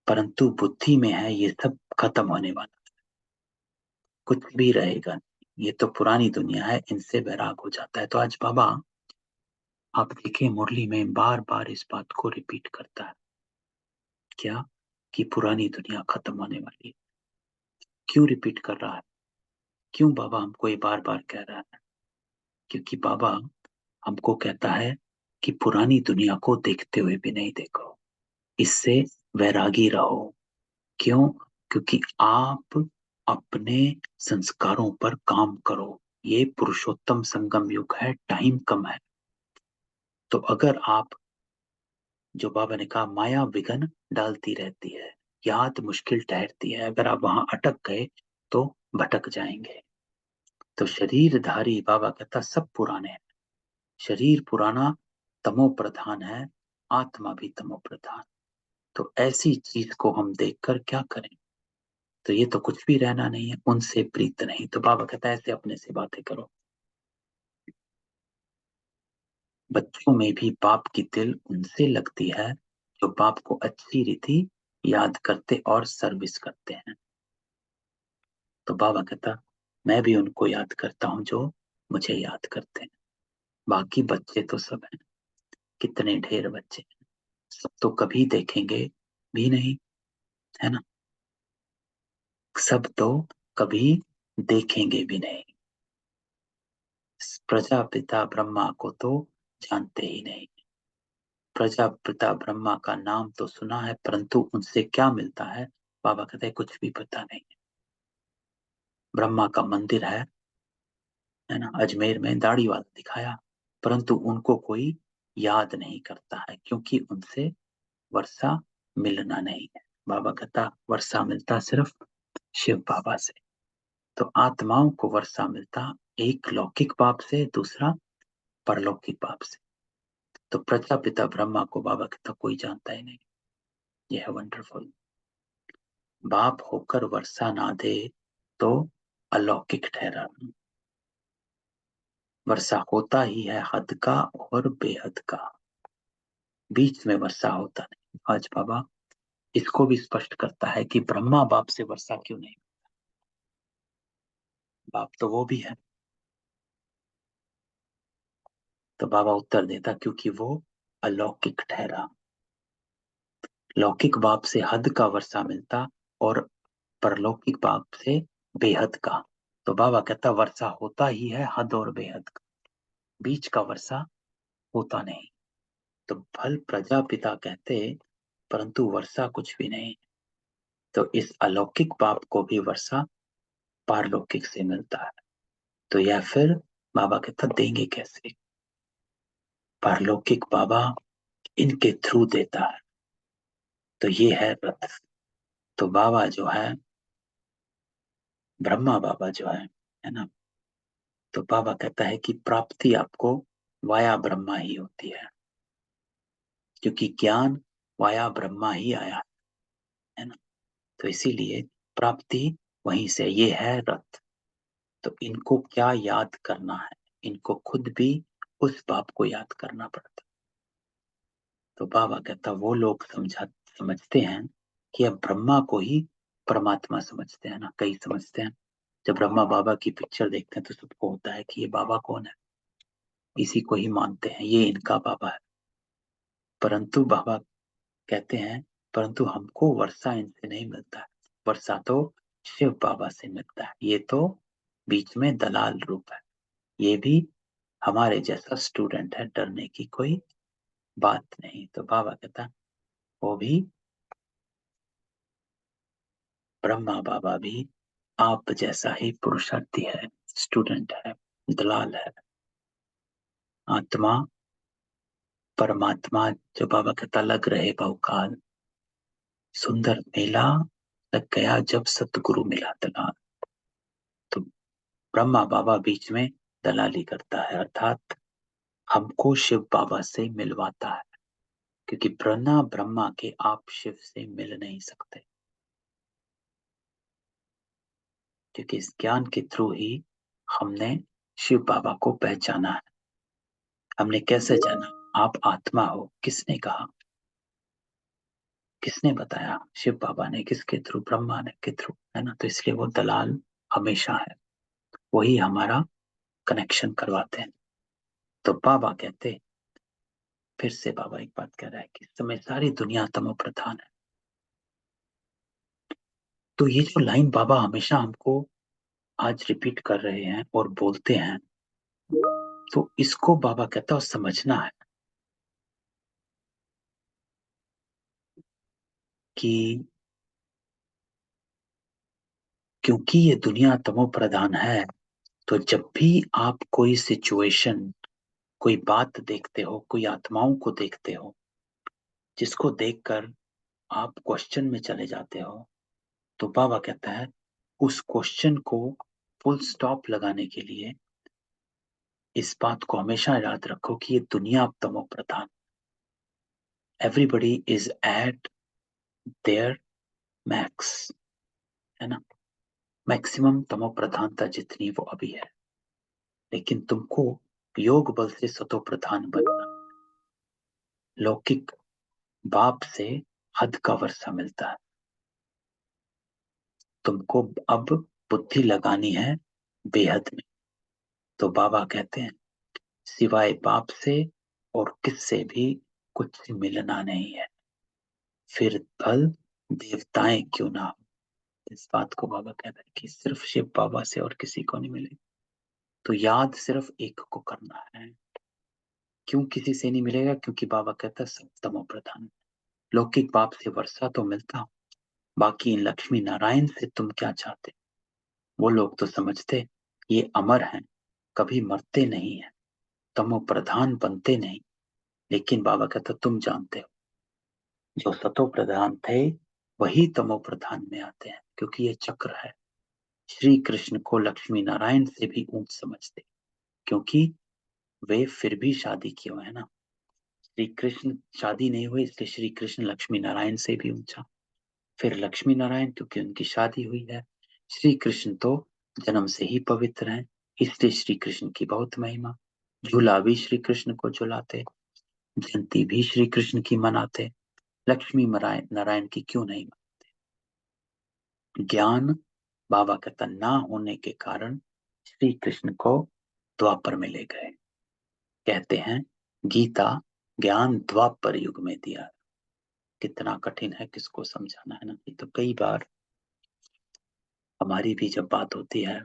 परंतु बुद्धि में है ये सब खत्म होने वाला, कुछ भी रहेगा नहीं। ये तो पुरानी दुनिया है, इनसे वैराग हो जाता है। तो आज बाबा आप देखिए मुरली में बार बार इस बात को रिपीट करता है, क्या कि पुरानी दुनिया खत्म होने वाली है। क्यों रिपीट कर रहा है, क्यों बाबा हमको ये बार बार कह रहा है? क्योंकि बाबा हमको कहता है कि पुरानी दुनिया को देखते हुए भी नहीं देखो, इससे वैरागी रहो। क्यों? क्योंकि आप अपने संस्कारों पर काम करो। ये पुरुषोत्तम संगम युग है, टाइम कम है। तो अगर आप, जो बाबा ने कहा माया विघ्न डालती रहती है, याद मुश्किल ठहरती है, अगर आप वहां अटक गए तो भटक जाएंगे। तो शरीरधारी बाबा कहता सब पुराने हैं, शरीर पुराना तमो प्रधान है, आत्मा भी तमो प्रधान। तो ऐसी चीज को हम देखकर क्या करें? तो ये तो कुछ भी रहना नहीं है, उनसे प्रीत नहीं। तो बाबा कहता है ऐसे अपने से बातें करो। बच्चों में भी बाप की दिल उनसे लगती है जो बाप को अच्छी रीति याद करते और सर्विस करते हैं। तो बाबा कहता मैं भी उनको याद करता हूँ जो मुझे याद करते हैं। बाकी बच्चे तो सब हैं, कितने ढेर बच्चे, सब तो कभी देखेंगे भी नहीं, है ना, सब तो कभी देखेंगे भी नहीं। प्रजापिता ब्रह्मा को तो जानते ही नहीं। प्रजापिता ब्रह्मा का नाम तो सुना है, परंतु उनसे क्या मिलता है, बाबा कहते हैं कुछ भी पता नहीं। ब्रह्मा का मंदिर है ना, अजमेर में दाढ़ी वाला दिखाया, परंतु उनको कोई याद नहीं करता है, क्योंकि उनसे वर्षा मिलना नहीं है। बाबा कहता वर्षा मिलता सिर्फ शिव बाबा से। तो आत्माओं को वर्षा मिलता एक लौकिक बाप से, दूसरा परलौकिक बाप से। तो प्रजापिता ब्रह्मा को बाबा कहता कोई जानता ही नहीं। यह है वंडरफुल। बाप होकर वर्षा ना दे तो अलौकिक ठहरा। वर्षा होता ही है हद का और बेहद का, बीच में वर्षा होता नहीं। आज बाबा इसको भी स्पष्ट करता है कि ब्रह्मा बाप से वर्षा क्यों नहीं, बाप तो वो भी है। तो बाबा उत्तर देता क्योंकि वो अलौकिक ठहरा। लौकिक बाप से हद का वर्षा मिलता और परलौकिक बाप से बेहद का। तो बाबा कहता वर्षा होता ही है हद और बेहद का, बीच का वर्षा होता नहीं। तो फल प्रजापिता कहते, परंतु वर्षा कुछ भी नहीं। तो इस अलौकिक बाप को भी वर्षा पारलौकिक से मिलता है। तो यह फिर बाबा कहता देंगे कैसे, पारलौकिक बाबा इनके थ्रू देता है। तो ये है रथ। तो बाबा जो है, ब्रह्मा बाबा जो है ना, तो बाबा कहता है कि प्राप्ति आपको वाया ब्रह्मा ही होती है, क्योंकि ज्ञान वाया ब्रह्मा ही आया है ना। तो इसीलिए प्राप्ति वहीं से, ये है रथ। तो इनको क्या याद करना है, इनको खुद भी उस बाप को याद करना पड़ता। तो बाबा कहता वो लोग समझते हैं कि अब ब्रह्मा को ही परमात्मा समझते हैं ना, कई समझते हैं। जब ब्रह्मा बाबा की पिक्चर देखते हैं तो सबको होता है कि ये बाबा कौन है, इसी को ही मानते हैं, ये इनका बाबा है। परंतु बाबा कहते हैं परंतु हमको वर्षा इनसे नहीं मिलता है, वर्षा तो शिव बाबा से मिलता है। ये तो बीच में दलाल रूप है, ये भी हमारे जैसा स्टूडेंट है, डरने की कोई बात नहीं। तो बाबा कहता वो भी ब्रह्मा बाबा भी आप जैसा ही पुरुषार्थी है, स्टूडेंट है, दलाल है। आत्मा परमात्मा, जो बाबा कहता लग रहे बहुकाल, सुंदर मेला लग गया जब सतगुरु मिला दलाल। तो ब्रह्मा बाबा बीच में दलाली करता है, अर्थात हमको शिव बाबा से मिलवाता है, क्योंकि ब्रह्मा ब्रह्मा के आप शिव से मिल नहीं सकते, क्योंकि इस ज्ञान के थ्रू ही हमने शिव बाबा को पहचाना है। हमने कैसे जाना, आप आत्मा हो, किसने कहा, किसने बताया, शिव बाबा ने, किसके थ्रू, ब्रह्मा ने के थ्रू, है ना। तो इसलिए वो दलाल हमेशा है, वही हमारा कनेक्शन करवाते हैं। तो बाबा कहते, फिर से बाबा एक बात कह रहा है कि इस समय सारी दुनिया तमो प्रधान है। तो ये जो लाइन बाबा हमेशा हमको आज रिपीट कर रहे हैं और बोलते हैं, तो इसको बाबा कहता है समझना है कि क्योंकि ये दुनिया तमो प्रधान है, तो जब भी आप कोई सिचुएशन, कोई बात देखते हो, कोई आत्माओं को देखते हो, जिसको देखकर आप क्वेश्चन में चले जाते हो, तो बाबा कहता है उस क्वेश्चन को फुल स्टॉप लगाने के लिए इस बात को हमेशा याद रखो कि ये दुनिया तमो प्रधान, everybody is at their max, है ना, मैक्सिमम तमो प्रधानता जितनी वो अभी है। लेकिन तुमको योग बल से सतो प्रधान बनना, लौकिक बाप से हद का वर्षा मिलता है, तुमको अब बुद्धि लगानी है बेहद में। तो बाबा कहते हैं सिवाय बाप से और किससे भी कुछ मिलना नहीं है, फिर फल देवताएं क्यों ना हो। इस बात को बाबा कहता है कि सिर्फ शिव बाबा से और किसी को नहीं मिलेगा। तो याद सिर्फ एक को करना है। क्यों किसी से नहीं मिलेगा? क्योंकि बाबा कहता है सब तमो प्रधान। लौकिक पाप से वर्षा तो मिलता, बाकी इन लक्ष्मी नारायण से तुम क्या चाहते? वो लोग तो समझते ये अमर हैं, कभी मरते नहीं है, तमो प्रधान बनते नहीं। लेकिन बाबा कहता तुम जानते हो, जो सतो प्रधान थे वही तमो प्रधान में आते हैं, क्योंकि ये चक्र है। श्री कृष्ण को लक्ष्मी नारायण से भी ऊंच समझते, क्योंकि वे फिर भी शादी किए हुए है ना। श्री कृष्ण शादी नहीं हुई, इसलिए श्री कृष्ण लक्ष्मी नारायण से भी ऊंचा। फिर लक्ष्मी नारायण क्योंकि उनकी शादी हुई है। श्री कृष्ण तो जन्म से ही पवित्र हैं, इसलिए श्री कृष्ण की बहुत महिमा। झूला भी श्री कृष्ण को झुलाते, जयंती भी श्री कृष्ण की मनाते, लक्ष्मी नारायण की क्यों नहीं मानते? ज्ञान बाबा का ना होने के कारण श्री कृष्ण को द्वापर में ले गए। कहते हैं गीता ज्ञान द्वापर युग में दिया। कितना कठिन है, किसको समझाना है ना। ये तो कई बार हमारी भी जब बात होती है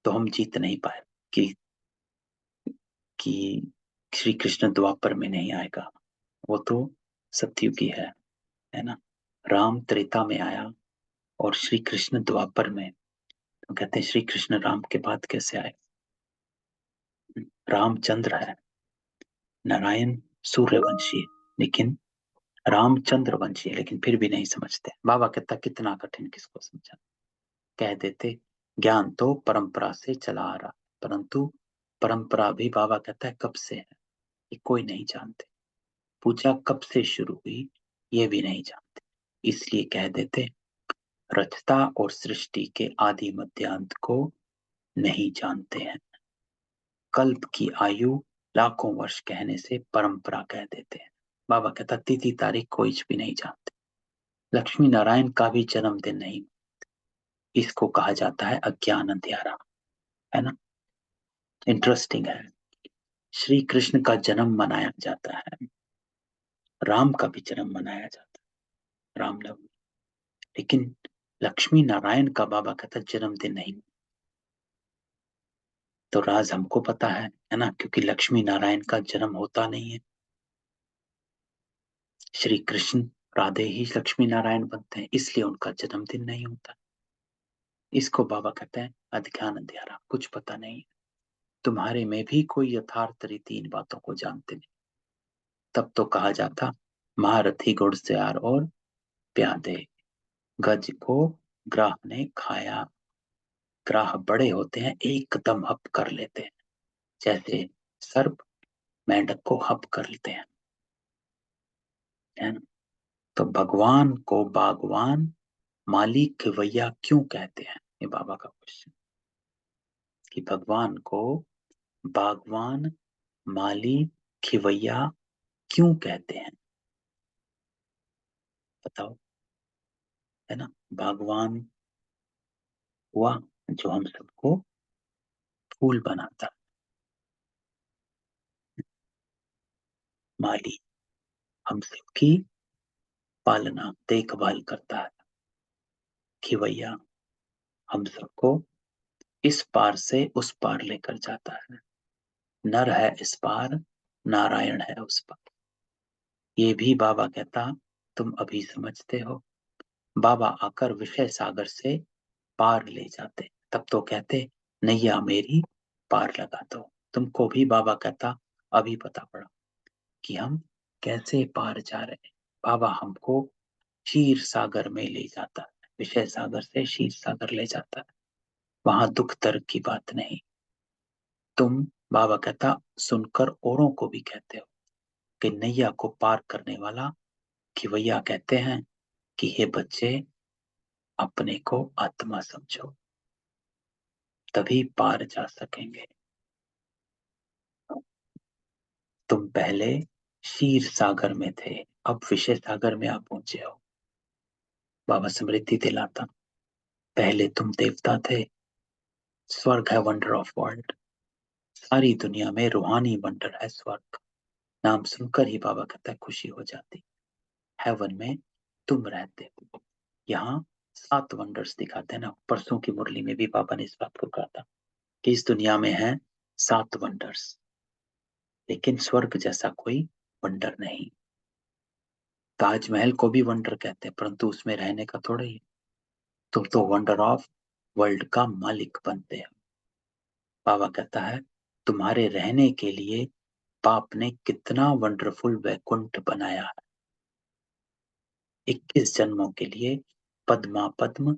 तो हम जीत नहीं पाए कि कि श्री कृष्ण द्वापर में नहीं आएगा, वो तो सतयुगी है ना। राम त्रेता में आया और श्री कृष्ण द्वापर में। तो कहते हैं श्री कृष्ण राम के बाद कैसे आए? रामचंद्र है, नारायण सूर्यवंशी है, लेकिन रामचंद्र वंशी है, लेकिन फिर भी नहीं समझते। बाबा कहता कितना कठिन, किसको समझा। कह देते ज्ञान तो परंपरा से चला आ रहा, परंतु परंपरा भी बाबा कहता है कब से है ये कोई नहीं जानते। पूजा कब से शुरू हुई ये भी नहीं जानते, इसलिए कह देते रचता और सृष्टि के आदि मध्यांत को नहीं जानते हैं। कल्प की आयु लाखों वर्ष कहने से परंपरा कह देते हैं। बाबा कहता तिथि तारीख कोई भी नहीं जानते, लक्ष्मी नारायण का भी जन्मदिन नहीं। इसको कहा जाता है अज्ञान अंधियारा, है ना। इंटरेस्टिंग है, श्री कृष्ण का जन्म मनाया जाता है, राम का भी जन्म मनाया जाता है, रामनवमी। लेकिन लक्ष्मी नारायण का बाबा कहता जन्मदिन नहीं। तो राज हमको पता है ना, क्योंकि लक्ष्मी नारायण का जन्म होता नहीं है। श्री कृष्ण राधे ही लक्ष्मी नारायण बनते हैं, इसलिए उनका जन्मदिन नहीं होता। इसको बाबा कहते हैं अज्ञान अंधियारा, कुछ पता नहीं। तुम्हारे में भी कोई यथार्थ रीति इन बातों को जानते नहीं, तब तो कहा जाता महारथी घुड़सवार और प्यादे, गज को ग्राह ने खाया। ग्राह बड़े होते हैं, एकदम हप कर लेते हैं, जैसे सर्प मेंढक को हप कर लेते हैं, है ना। तो भगवान को बागवान माली खिवैया क्यों कहते हैं? ये बाबा का क्वेश्चन, कि भगवान को बागवान माली खिवैया क्यों कहते हैं? बताओ, है ना। बागवान हुआ जो हम सबको फूल बनाता, माली हम सबकी पालना देखभाल करता है, खिवैया हम सबको इस पार से उस पार लेकर जाता है। नर है इस पार, नारायण है उस पार। ये भी बाबा कहता तुम अभी समझते हो। बाबा आकर विषय सागर से पार ले जाते, तब तो कहते नैया मेरी पार लगा दो। तुमको भी बाबा कहता अभी पता पड़ा कि हम कैसे पार जा रहे हैं। बाबा हमको क्षीर सागर में ले जाता है, विषय सागर से क्षीर सागर ले जाता है, वहां दुख दर्द की बात नहीं। तुम बाबा कहता सुनकर औरों को भी कहते हो कि नैया को पार करने वाला खिवैया कहते हैं कि हे बच्चे अपने को आत्मा समझो, तभी पार जा सकेंगे। तुम पहले क्षीर सागर में थे, अब विषय सागर में आप पहुंचे हो। बाबा स्मृति दिलाता पहले तुम देवता थे, स्वर्ग है वंडर ऑफ वर्ल्ड, सारी दुनिया में रूहानी वंडर है स्वर्ग। नाम सुनकर ही बाबा कहता है खुशी हो जाती। हेवन में तुम रहते हो। यहाँ 7 वंडर्स दिखाते हैं ना। परसों की मुरली में भी बाबा ने इस बात को कहा था कि इस दुनिया में है 7 वंडर्स, लेकिन स्वर्ग जैसा कोई वंडर नहीं। ताजमहल को भी वंडर कहते हैं, परंतु उसमें रहने का थोड़ा ही। तुम तो वंडर ऑफ वर्ल्ड का मालिक बनते हो। बाबा कहता है तुम्हारे रहने के लिए बाप ने कितना वंडरफुल वैकुंठ बनाया है। 21 जन्मों के लिए पद्मा पद्म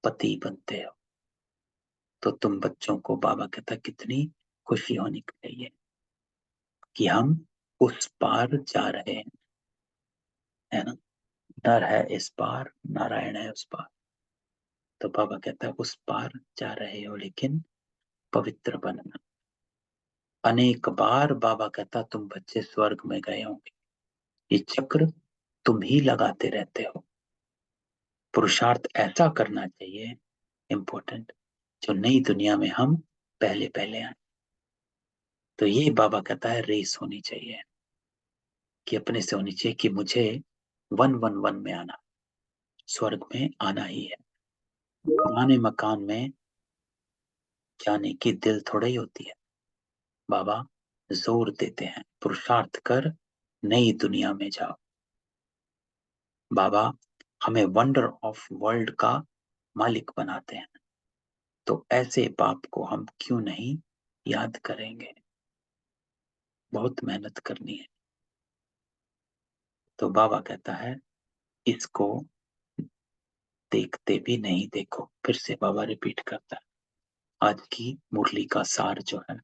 पति बनते हो। तो तुम बच्चों को बाबा कहता कितनी खुशी होनी चाहिए कि हम उस पार जा रहे हैं, है ना। नर है इस पार, नारायण है उस पार। तो बाबा कहता है उस पार जा रहे हो, लेकिन पवित्र बनना। अनेक बार बाबा कहता तुम बच्चे स्वर्ग में गए होंगे। ये चक्र तुम ही लगाते रहते हो। पुरुषार्थ ऐसा करना चाहिए इंपॉर्टेंट, जो नई दुनिया में हम पहले पहले आए। तो ये बाबा कहता है रेस होनी चाहिए, कि अपने से होनी चाहिए कि मुझे 111 में आना, स्वर्ग में आना ही है। पुराने मकान में जाने की दिल थोड़ा ही होती है। बाबा जोर देते हैं पुरुषार्थ कर नई दुनिया में जाओ। बाबा हमें वंडर ऑफ वर्ल्ड का मालिक बनाते हैं, तो ऐसे बाप को हम क्यों नहीं याद करेंगे। बहुत मेहनत करनी है। तो बाबा कहता है इसको देखते भी नहीं देखो। फिर से बाबा रिपीट करता है आज की मुरली का सार जो है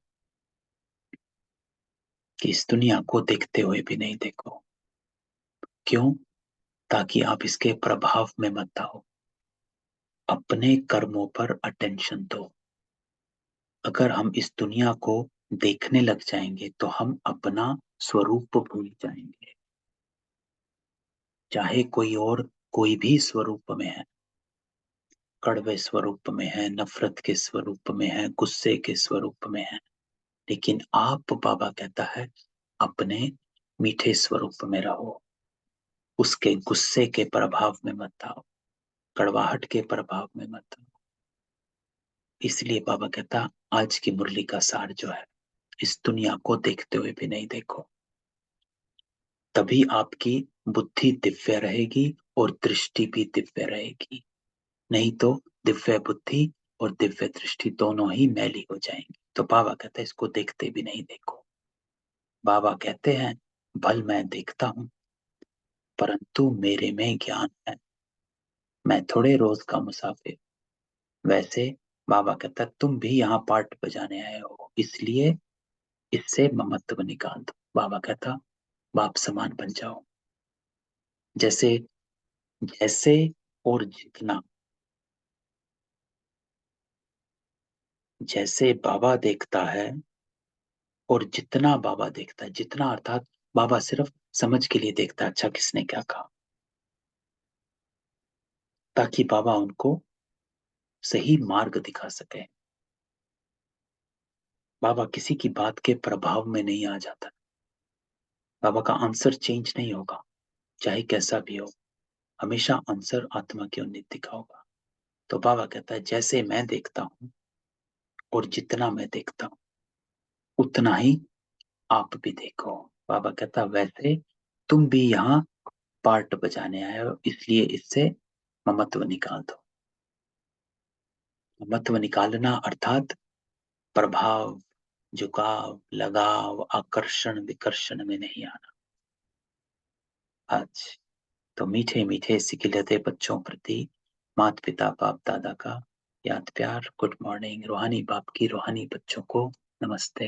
कि इस दुनिया को देखते हुए भी नहीं देखो। क्यों? ताकि आप इसके प्रभाव में मत आओ। अपने कर्मों पर अटेंशन दो। अगर हम इस दुनिया को देखने लग जाएंगे तो हम अपना स्वरूप भूल जाएंगे। चाहे कोई और कोई भी स्वरूप में है, कड़वे स्वरूप में है, नफरत के स्वरूप में है, गुस्से के स्वरूप में है, लेकिन आप बाबा कहता है अपने मीठे स्वरूप में रहो। उसके गुस्से के प्रभाव में मत आओ, कड़वाहट के प्रभाव में मत आओ। इसलिए बाबा कहता आज की मुरली का सार जो है इस दुनिया को देखते हुए भी नहीं देखो। तभी आपकी बुद्धि दिव्य रहेगी और दृष्टि भी दिव्य रहेगी। नहीं तो दिव्य बुद्धि और दिव्य दृष्टि दोनों ही मैली हो जाएंगी। तो बाबा कहते हैं इसको देखते भी नहीं देखो। बाबा कहते हैं भल मैं देखता हूं, परंतु मेरे में ज्ञान है। मैं थोड़े रोज का मुसाफिर। वैसे बाबा कहता है तुम भी यहाँ पार्ट बजाने आए हो, इसलिए इससे ममत्व निकाल दो। बाबा कहता बाप समान बन जाओ। जैसे जैसे और जितना, जैसे बाबा देखता है और जितना बाबा देखता है, जितना अर्थात बाबा सिर्फ समझ के लिए देखता है अच्छा किसने क्या कहा, ताकि बाबा उनको सही मार्ग दिखा सके। बाबा किसी की बात के प्रभाव में नहीं आ जाता। बाबा का आंसर चेंज नहीं होगा, चाहे कैसा भी हो। हमेशा आंसर आत्मा की उन्नति का होगा। तो बाबा कहता है जैसे मैं देखता हूं और जितना मैं देखता हूं उतना ही आप भी देखो। बाबा कहता वैसे तुम भी यहाँ पार्ट बजाने आए हो, इसलिए इससे ममत्व निकाल दो। ममत्व निकालना अर्थात प्रभाव, झुकाव, लगाव, आकर्षण विकर्षण में नहीं आना। आज तो मीठे मीठे सिकिलते बच्चों प्रति माता पिता बाप दादा का याद प्यार। Good morning. रूहानी बाप की रूहानी बच्चों को नमस्ते।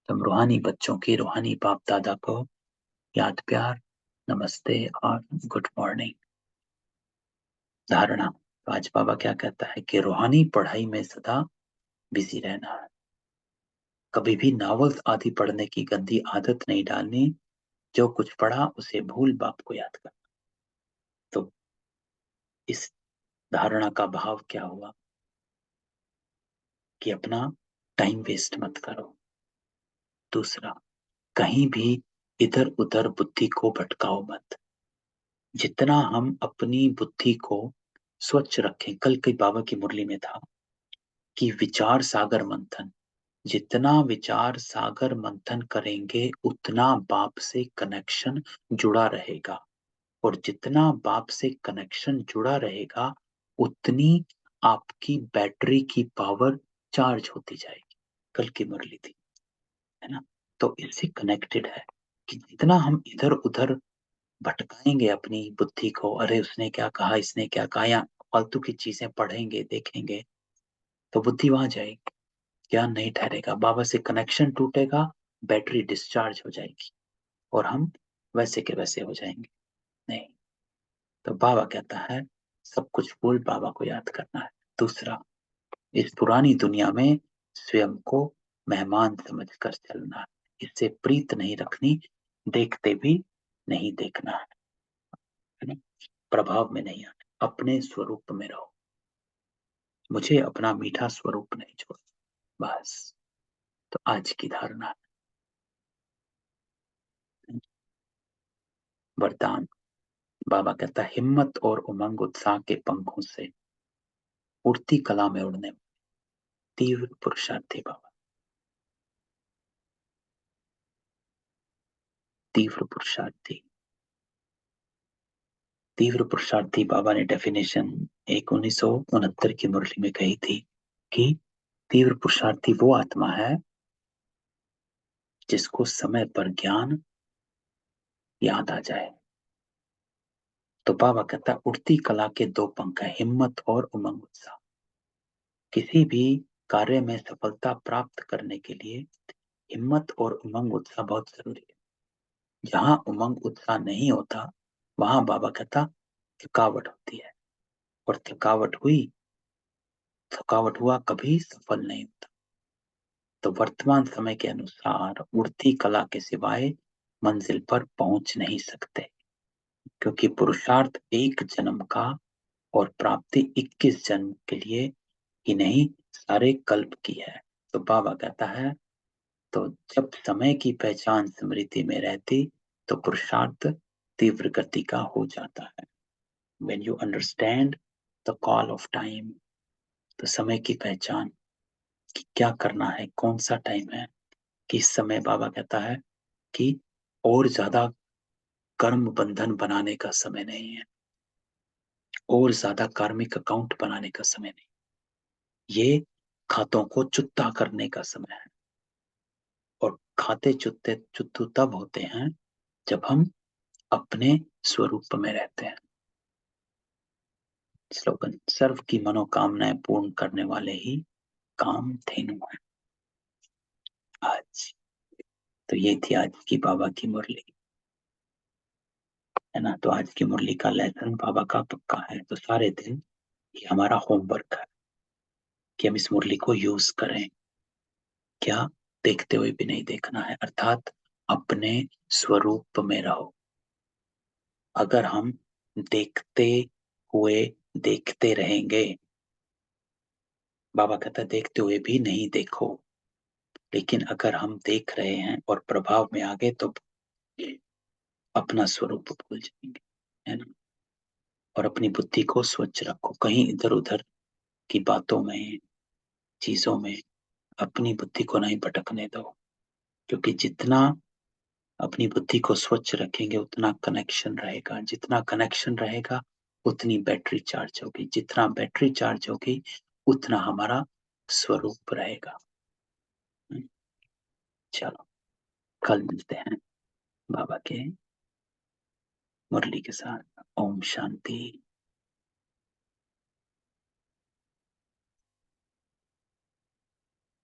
तुम रूहानी बच्चों की रूहानी बाप दादा को याद प्यार, नमस्ते और गुड मॉर्निंग। धारणा। तो आज बाबा क्या कहता है कि रूहानी पढ़ाई में सदा बिजी रहना है। कभी भी नावल्स आदि पढ़ने की गंदी आदत नहीं डालनी। जो कुछ पढ़ा उसे भूल बाप को याद करना। तो इस धारणा का भाव क्या हुआ कि अपना टाइम वेस्ट मत करो। दूसरा, कहीं भी इधर उधर बुद्धि को भटकाओ मत। जितना हम अपनी बुद्धि को स्वच्छ रखें, कल की बाबा की मुरली में था कि विचार सागर मंथन, जितना विचार सागर मंथन करेंगे उतना बाप से कनेक्शन जुड़ा रहेगा, और जितना बाप से कनेक्शन जुड़ा रहेगा उतनी आपकी बैटरी की पावर चार्ज होती जाएगी। कल की मुरली थी, है ना। तो इससे कनेक्टेड है कि जितना हम इधर उधर भटकाएंगे अपनी बुद्धि को, अरे उसने क्या कहा, इसने क्या कहा, या फालतू की चीजें पढ़ेंगे देखेंगे, तो बुद्धि वहां जाएगी, ज्ञान नहीं ठहरेगा, बाबा से कनेक्शन टूटेगा, बैटरी डिस्चार्ज हो जाएगी और हम वैसे के वैसे हो जाएंगे। नहीं, तो बाबा कहता है सब कुछ भूल बाबा को याद करना है। दूसरा, इस पुरानी दुनिया में स्वयं को मेहमान समझकर चलना है, इससे प्रीत नहीं रखनी, देखते भी नहीं देखना है ना। प्रभाव में नहीं आना, अपने स्वरूप में रहो, मुझे अपना मीठा स्वरूप नहीं छोड़ना, बस। तो आज की धारणा है। वरदान, बाबा कहता है हिम्मत और उमंग उत्साह के पंखों से उड़ती कला में उड़ने वाले तीव्र पुरुषार्थी बाबा, तीव्र पुरुषार्थी। तीव्र पुरुषार्थी बाबा ने डेफिनेशन एक 1969 की मुरली में कही थी कि तीव्र पुरुषार्थी वो आत्मा है जिसको समय पर ज्ञान याद आ जाए। तो बाबा कहता उड़ती कला के दो पंख है, हिम्मत और उमंग उत्साह। किसी भी कार्य में सफलता प्राप्त करने के लिए हिम्मत और उमंग उत्साह बहुत जरूरी है। जहां उमंग उत्साह नहीं होता वहां बाबा कहता थकावट होती है, और थकावट हुआ कभी सफल नहीं होता। तो वर्तमान समय के अनुसार उड़ती कला के सिवाय मंजिल पर पहुंच नहीं सकते, क्योंकि पुरुषार्थ एक जन्म का और प्राप्ति 21 जन्म के लिए ही नहीं, सारे कल्प की है। तो बाबा कहता है तो जब समय की पहचान स्मृति में रहती तो पुरुषार्थ तीव्र गति का हो जाता है। When you understand the call of time, तो समय की पहचान कि क्या करना है, कौन सा टाइम है, कि इस समय बाबा कहता है कि और ज्यादा कर्म बंधन बनाने का समय नहीं है, और ज्यादा कार्मिक अकाउंट बनाने का समय नहीं, ये खातों को चुत्ता करने का समय है। और खाते चुत्ते चुत्तू तब होते हैं जब हम अपने स्वरूप में रहते हैं। स्लोगन, सर्व की मनोकामनाएं पूर्ण करने वाले ही काम धेनु है। आज तो ये थी आज की बाबा की मुरली, है ना। तो आज की मुरली का लेसन बाबा का पक्का है, तो सारे दिन ये हमारा होमवर्क है कि हम इस मुरली को यूज करें। क्या? देखते हुए भी नहीं देखना है, अर्थात अपने स्वरूप में रहो। अगर हम देखते हुए देखते रहेंगे, बाबा कहता देखते हुए भी नहीं देखो, लेकिन अगर हम देख रहे हैं और प्रभाव में आ गए तो अपना स्वरूप भूल जाएंगे, है ना। और अपनी बुद्धि को स्वच्छ रखो, कहीं इधर उधर की बातों में, चीजों में अपनी बुद्धि को नहीं भटकने दो, क्योंकि जितना अपनी बुद्धि को स्वच्छ रखेंगे उतना कनेक्शन रहेगा, जितना कनेक्शन रहेगा उतनी बैटरी चार्ज होगी, जितना बैटरी चार्ज होगी उतना हमारा स्वरूप रहेगा। चलो, कल मिलते हैं बाबा के मुरली के साथ। ओम शांति।